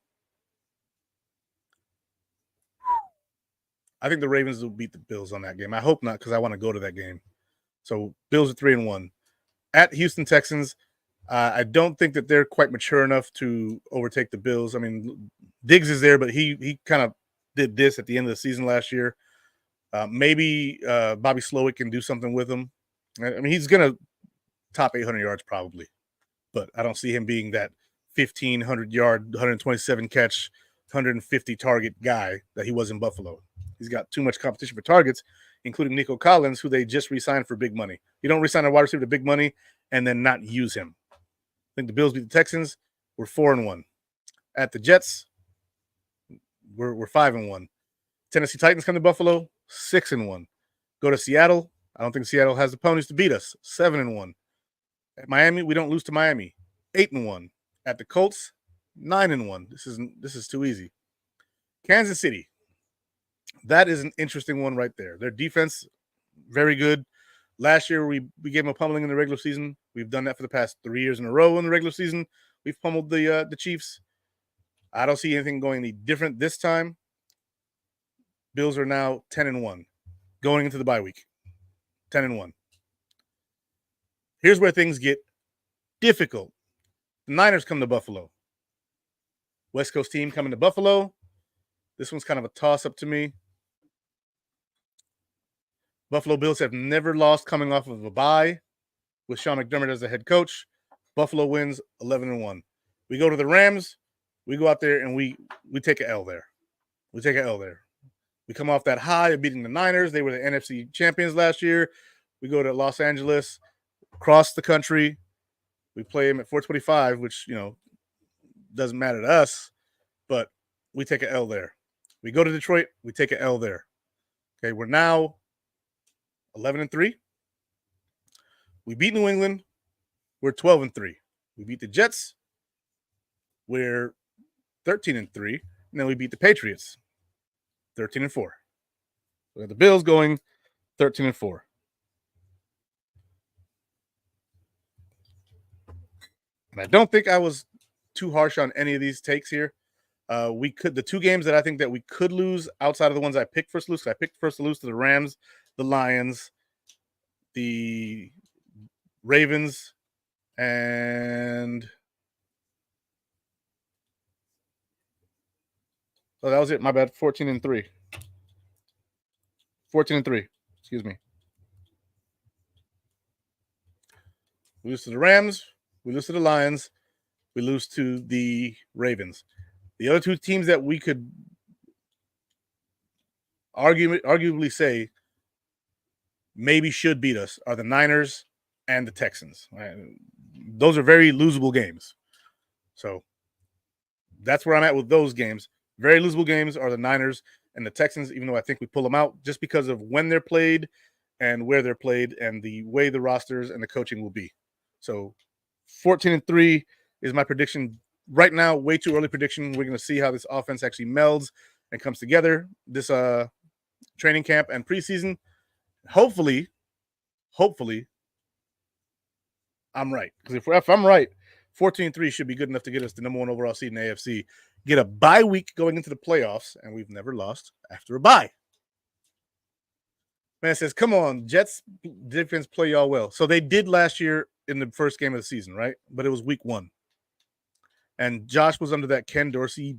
S1: I think the Ravens will beat the Bills on that game. I hope not, because I want to go to that game. So Bills are 3-1. At Houston Texans, I don't think that they're quite mature enough to overtake the Bills. I mean, Diggs is there, but he kind of did this at the end of the season last year. Maybe Bobby Slowick can do something with him. I mean, he's going to top 800 yards probably, but I don't see him being that 1,500-yard, 127 catch, 150 target guy that he was in Buffalo. He's got too much competition for targets, including Nico Collins, who they just re-signed for big money. You don't re-sign a wide receiver to big money and then not use him. I think the Bills beat the Texans. We're 4-1. At the Jets, we're 5-1. Tennessee Titans come to Buffalo, 6-1. Go to Seattle. I don't think Seattle has the ponies to beat us, 7-1. At Miami, we don't lose to Miami, 8-1. At the Colts, 9-1. This is too easy. Kansas City, that is an interesting one right there. Their defense, very good. Last year, we gave them a pummeling in the regular season. We've done that for the past 3 years in a row in the regular season. We've pummeled the Chiefs. I don't see anything going any different this time. Bills are now 10-1 going into the bye week. 10-1. Here's where things get difficult. The Niners come to Buffalo. West Coast team coming to Buffalo. This one's kind of a toss-up to me. Buffalo Bills have never lost coming off of a bye with Sean McDermott as the head coach. Buffalo wins 11-1. We go to the Rams. We go out there and we take an L there. We take an L there. We come off that high of beating the Niners. They were the NFC champions last year. We go to Los Angeles, cross the country. We play them at 425, which, doesn't matter to us, but we take an L there. We go to Detroit. We take an L there. Okay, we're now 11-3. We beat New England. We're 12-3. We beat the Jets. We're 13-3. And then we beat the Patriots. 13-4. We got the Bills going 13-4. And I don't think I was too harsh on any of these takes here. The two games that I think that we could lose outside of the ones I picked first to lose. I picked first to lose to the Rams, the Lions, the Ravens, and that was it. My bad. 14-3. 14-3. Excuse me. We lose to the Rams. We lose to the Lions. We lose to the Ravens. The other two teams that we could arguably say maybe should beat us are the Niners and the Texans. Those are very losable games. So that's where I'm at with those games. Very losable games are the Niners and the Texans, even though I think we pull them out just because of when they're played and where they're played and the way the rosters and the coaching will be. So 14-3 is my prediction. Right now, way too early prediction. We're going to see how this offense actually melds and comes together this training camp and preseason. Hopefully, I'm right. Because if I'm right, 14-3 should be good enough to get us the number one overall seed in the AFC. Get a bye week going into the playoffs, and we've never lost after a bye. Man says, come on, Jets defense play y'all well. So they did last year in the first game of the season, right? But it was week 1. And Josh was under that Ken Dorsey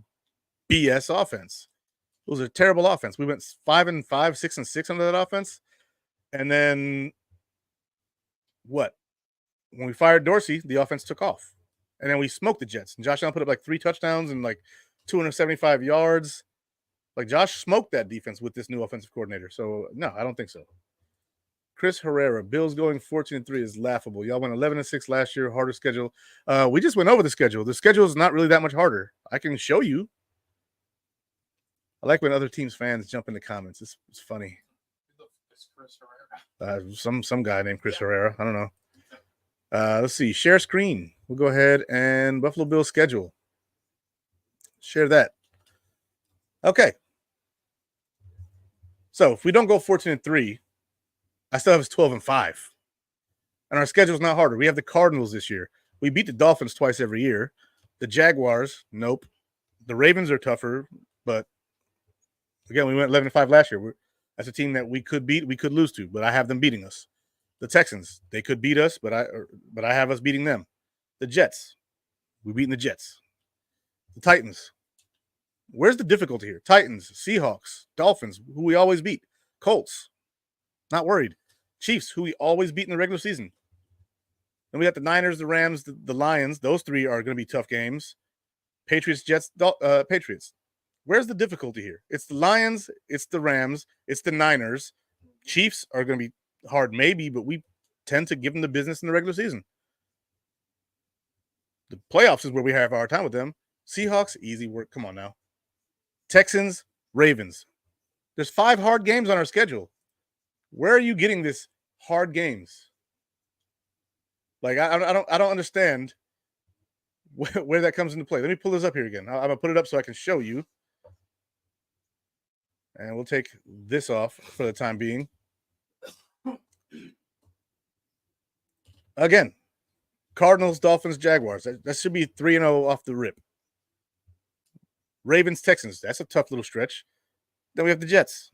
S1: BS offense. It was a terrible offense. We went 5-5, 6-6 under that offense. And then what? When we fired Dorsey, the offense took off. And then we smoked the Jets. And Josh Allen put up like 3 touchdowns and like 275 yards. Like Josh smoked that defense with this new offensive coordinator. So no, I don't think so. Chris Herrera, Bills going 14-3 is laughable. Y'all went 11-6 last year, harder schedule. We just went over the schedule. The schedule is not really that much harder. I can show you. I like when other teams' fans jump in the comments. It's funny.
S2: It's Chris Herrera.
S1: Some guy named Chris Herrera. I don't know. Let's see. Share screen. We'll go ahead and Buffalo Bills schedule. Share that. Okay. So if we don't go 14-3, I still have us 12-5. And our schedule is not harder. We have the Cardinals this year. We beat the Dolphins twice every year. The Jaguars, nope. The Ravens are tougher, but again, we went 11-5 last year. That's a team that we could beat, we could lose to, but I have them beating us. The Texans, they could beat us, but I have us beating them. The Jets, we're beating the Jets. The Titans, where's the difficulty here? Titans, Seahawks, Dolphins, who we always beat. Colts, not worried. Chiefs, who we always beat in the regular season. Then we got the Niners, the Rams, the Lions. Those 3 are going to be tough games. Patriots, Jets, Patriots. Where's the difficulty here? It's the Lions, it's the Rams, it's the Niners. Chiefs are going to be hard, maybe, but we tend to give them the business in the regular season. The playoffs is where we have our time with them. Seahawks, easy work. Come on now. Texans, Ravens. There's 5 hard games on our schedule. Where are you getting this hard games? Like I don't understand where that comes into play. Let me pull this up here again. I'm gonna put it up so I can show you. And we'll take this off for the time being. Again, Cardinals, Dolphins, Jaguars. That should be 3-0 off the rip. Ravens, Texans. That's a tough little stretch. Then we have the Jets.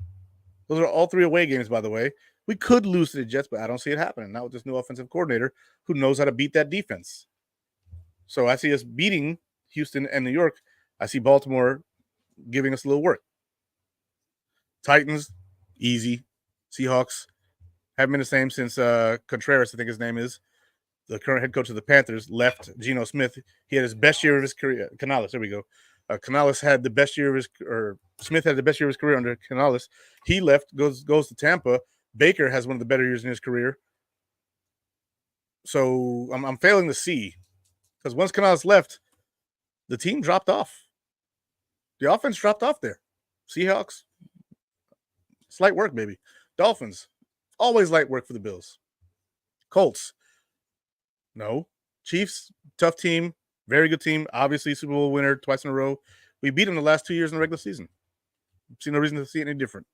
S1: Those are all 3 away games, by the way. We could lose to the Jets, but I don't see it happening. Not with this new offensive coordinator who knows how to beat that defense. So I see us beating Houston and New York. I see Baltimore giving us a little work. Titans, easy. Seahawks haven't been the same since Contreras, I think his name is, the current head coach of the Panthers, left. Geno Smith, he had his best year of his career. Canales, there we go. Canales had the best year of his, or Smith had the best year of his career under Canales. He left, goes to Tampa. Baker has one of the better years in his career. So I'm failing to see, because once Canales left, the team dropped off. The offense dropped off there. Seahawks, slight work, baby. Dolphins, always light work for the Bills. Colts, no. Chiefs, tough team, very good team. Obviously, Super Bowl winner twice in a row. We beat them the last 2 years in the regular season. See no reason to see it any different.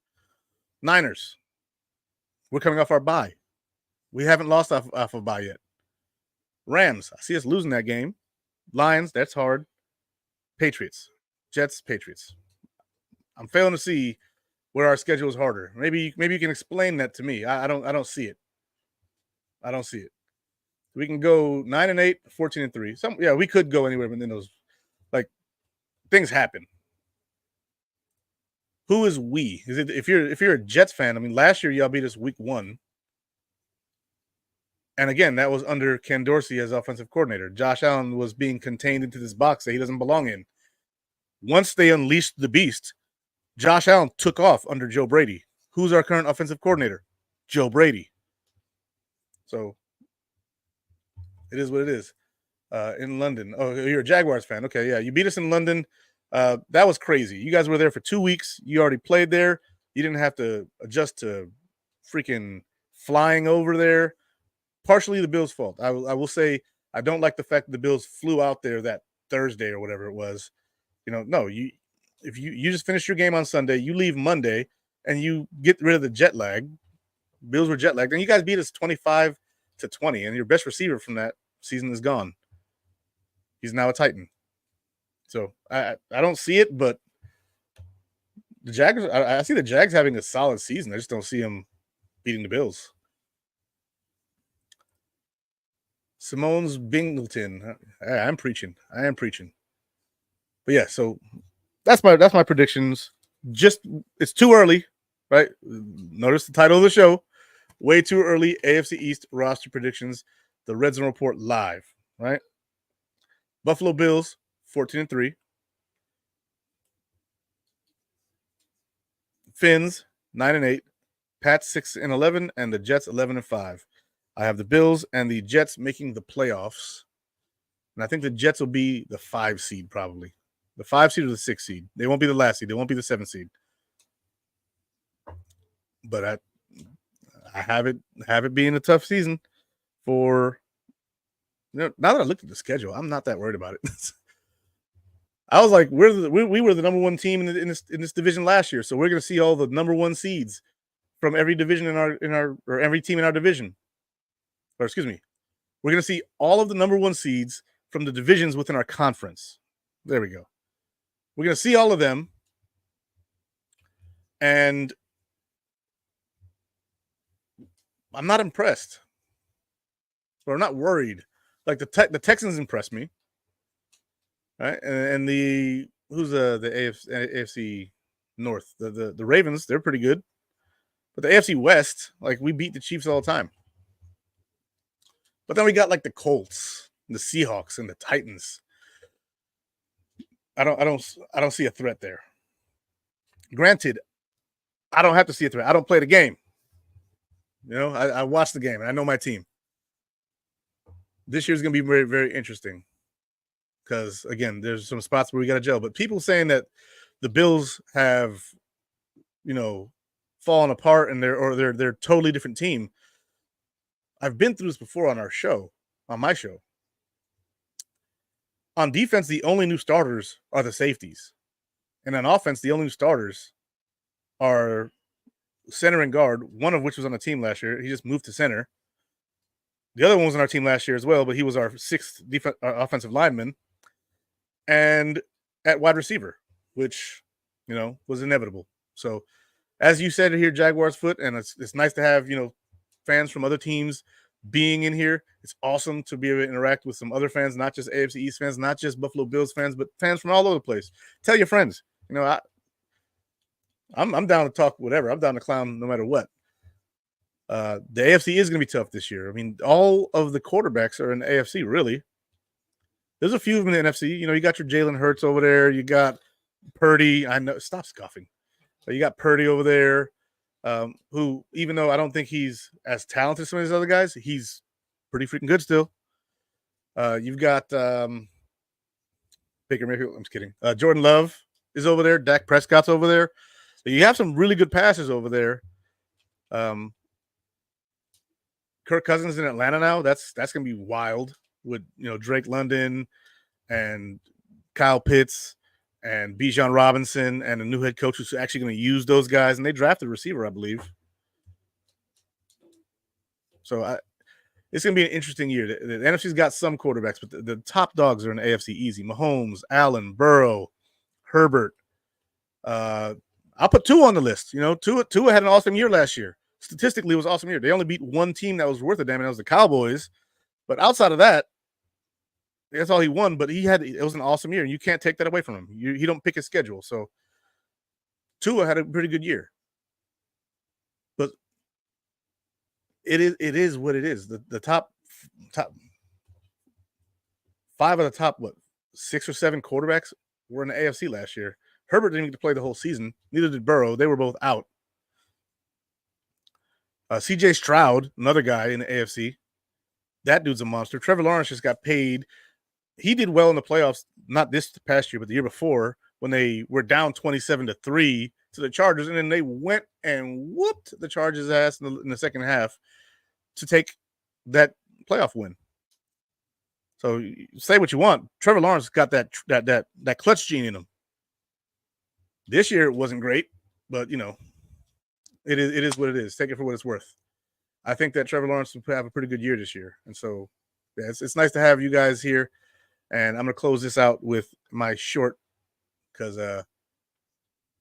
S1: Niners, we're coming off our bye. We haven't lost off of bye yet. Rams, I see us losing that game. Lions, that's hard. Patriots, Jets, Patriots. I'm failing to see where our schedule is harder. Maybe you can explain that to me. I don't see it. I don't see it. We can go 9-8, 14-3. We could go anywhere within those. Like, things happen. Who is we? Is it if you're a Jets fan? I mean, last year y'all beat us week 1. And again, that was under Ken Dorsey as offensive coordinator. Josh Allen was being contained into this box that he doesn't belong in. Once they unleashed the beast, Josh Allen took off under Joe Brady. Who's our current offensive coordinator? Joe Brady. So it is what it is. In London. Oh, you're a Jaguars fan. Okay, yeah. You beat us in London. That was crazy. You guys were there for 2 weeks. You already played there. You didn't have to adjust to freaking flying over there. Partially the Bills' fault. I will say I don't like the fact that the Bills flew out there that Thursday or whatever it was. No, if you just finish your game on Sunday, you leave Monday, and you get rid of the jet lag. Bills were jet lagged, and you guys beat us 25-20, and your best receiver from that season is gone. He's now a Titan. So I don't see it, but the Jags. I see the Jags having a solid season. I just don't see them beating the Bills. Simone's Bingleton. I am preaching. But yeah, so that's my predictions. Just it's too early, right? Notice the title of the show. Way too early. AFC East roster predictions. The Redzone Report live, right? Buffalo Bills 14-3. Finns 9-8. Pats 6-11, and the Jets 11-5. I have the Bills and the Jets making the playoffs. And I think the Jets will be the 5 seed, probably. The 5 seed or the 6 seed. They won't be the last seed. They won't be the 7 seed. But I have it being a tough season for, now that I looked at the schedule, I'm not that worried about it. I was like, we were the number 1 team in this division last year, so we're going to see all the number 1 seeds from every division or every team in our division. Or excuse me, we're going to see all of the number 1 seeds from the divisions within our conference. There we go. We're going to see all of them, and I'm not impressed, but I'm not worried. Like the Texans impressed me, right? And who's the AFC North? The Ravens, they're pretty good, but the AFC West, like, we beat the Chiefs all the time. But then we got like the Colts, the Seahawks, and the Titans. I don't see a threat there. Granted, I don't have to see a threat. I don't play the game. I watch the game and I know my team. This year's gonna be very, very interesting. Because again, there's some spots where we got to gel. But people saying that the Bills have, fallen apart and they're totally different team. I've been through this before on my show. On defense, the only new starters are the safeties. And on offense, the only new starters are center and guard, one of which was on the team last year. He just moved to center. The other one was on our team last year as well, but he was our 6th offensive lineman. And at wide receiver, which, was inevitable. So, as you said here, Jaguars foot, and it's nice to have, fans from other teams being in here. It's awesome to be able to interact with some other fans, not just AFC East fans, not just Buffalo Bills fans, but fans from all over the place. Tell your friends. You know, I'm down to talk whatever. I'm down to clown no matter what. The AFC is going to be tough this year. I mean, all of the quarterbacks are in the AFC, really. There's a few of them in the NFC. You know, you got your Jalen Hurts over there. You got Purdy. I know. Stop scoffing. You got Purdy over there, who, even though I don't think he's as talented as some of these other guys, he's pretty freaking good still. You've got Baker Mayfield. I'm just kidding. Jordan Love is over there. Dak Prescott's over there. So you have some really good passers over there. Kirk Cousins in Atlanta now. That's gonna be wild with, you know, Drake London and Kyle Pitts and Bijan Robinson and a new head coach who's actually going to use those guys. And they drafted a receiver, I believe. So it's going to be an interesting year. The NFC's got some quarterbacks, but the top dogs are in the AFC easy. Mahomes, Allen, Burrow, Herbert. I'll put Tua on the list. You know, Tua had an awesome year last year. Statistically, it was an awesome year. They only beat one team that was worth a damn, and that was the Cowboys. But outside of that, that's all he won, but it was an awesome year, and you can't take that away from him. He don't pick his schedule. So Tua had a pretty good year. But it is what it is. The top 5 of the top 6 or 7 quarterbacks were in the AFC last year. Herbert didn't get to play the whole season. Neither did Burrow. They were both out. CJ Stroud, another guy in the AFC. That dude's a monster. Trevor Lawrence just got paid. He did well in the playoffs, not this past year, but the year before, when they were down 27-3 to the Chargers, and then they went and whooped the Chargers' ass in the second half to take that playoff win. So say what you want, Trevor Lawrence got that clutch gene in him. This year it wasn't great, but you know, it is what it is. Take it for what it's worth. I think that Trevor Lawrence will have a pretty good year this year, and so yeah, it's nice to have you guys here. And I'm going to close this out with my short, because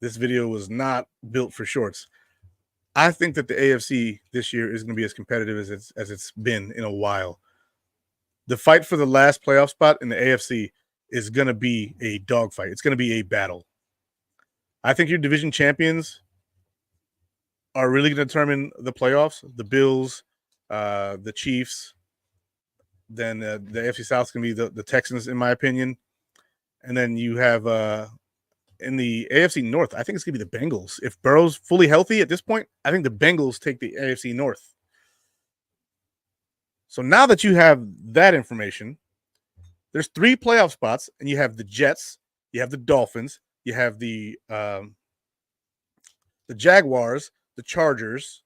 S1: this video was not built for shorts. I think that the AFC this year is going to be as competitive as it's been in a while. The fight for the last playoff spot in the AFC is going to be a dogfight. It's going to be a battle. I think your division champions are really going to determine the playoffs. The Bills, the Chiefs. Then the AFC South is going to be the Texans, in my opinion. And then you have in the AFC North, I think it's going to be the Bengals. If Burrow's fully healthy at this point, I think the Bengals take the AFC North. So now that you have that information, there's 3 playoff spots, and you have the Jets, you have the Dolphins, you have the Jaguars, the Chargers.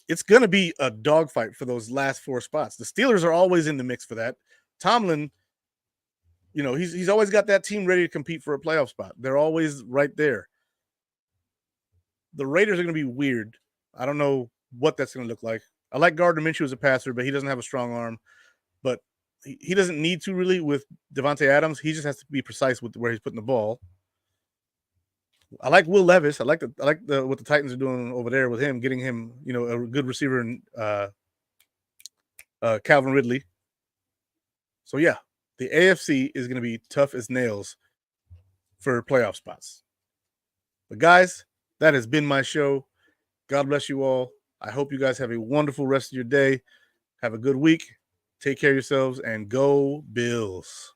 S1: It's going to be a dogfight for those last 4 spots. The Steelers are always in the mix for that. Tomlin, you know, he's always got that team ready to compete for a playoff spot. They're always right there. The Raiders are going to be weird. I don't know what that's going to look like. I like Gardner Minshew as a passer, but he doesn't have a strong arm. But he doesn't need to really with Devontae Adams. He just has to be precise with where he's putting the ball. I like Will Levis. I like what the Titans are doing over there with him, getting him, you know, a good receiver in Calvin Ridley. So yeah, the AFC is going to be tough as nails for playoff spots. But guys, that has been my show. God bless you all. I hope you guys have a wonderful rest of your day. Have a good week. Take care of yourselves and go Bills.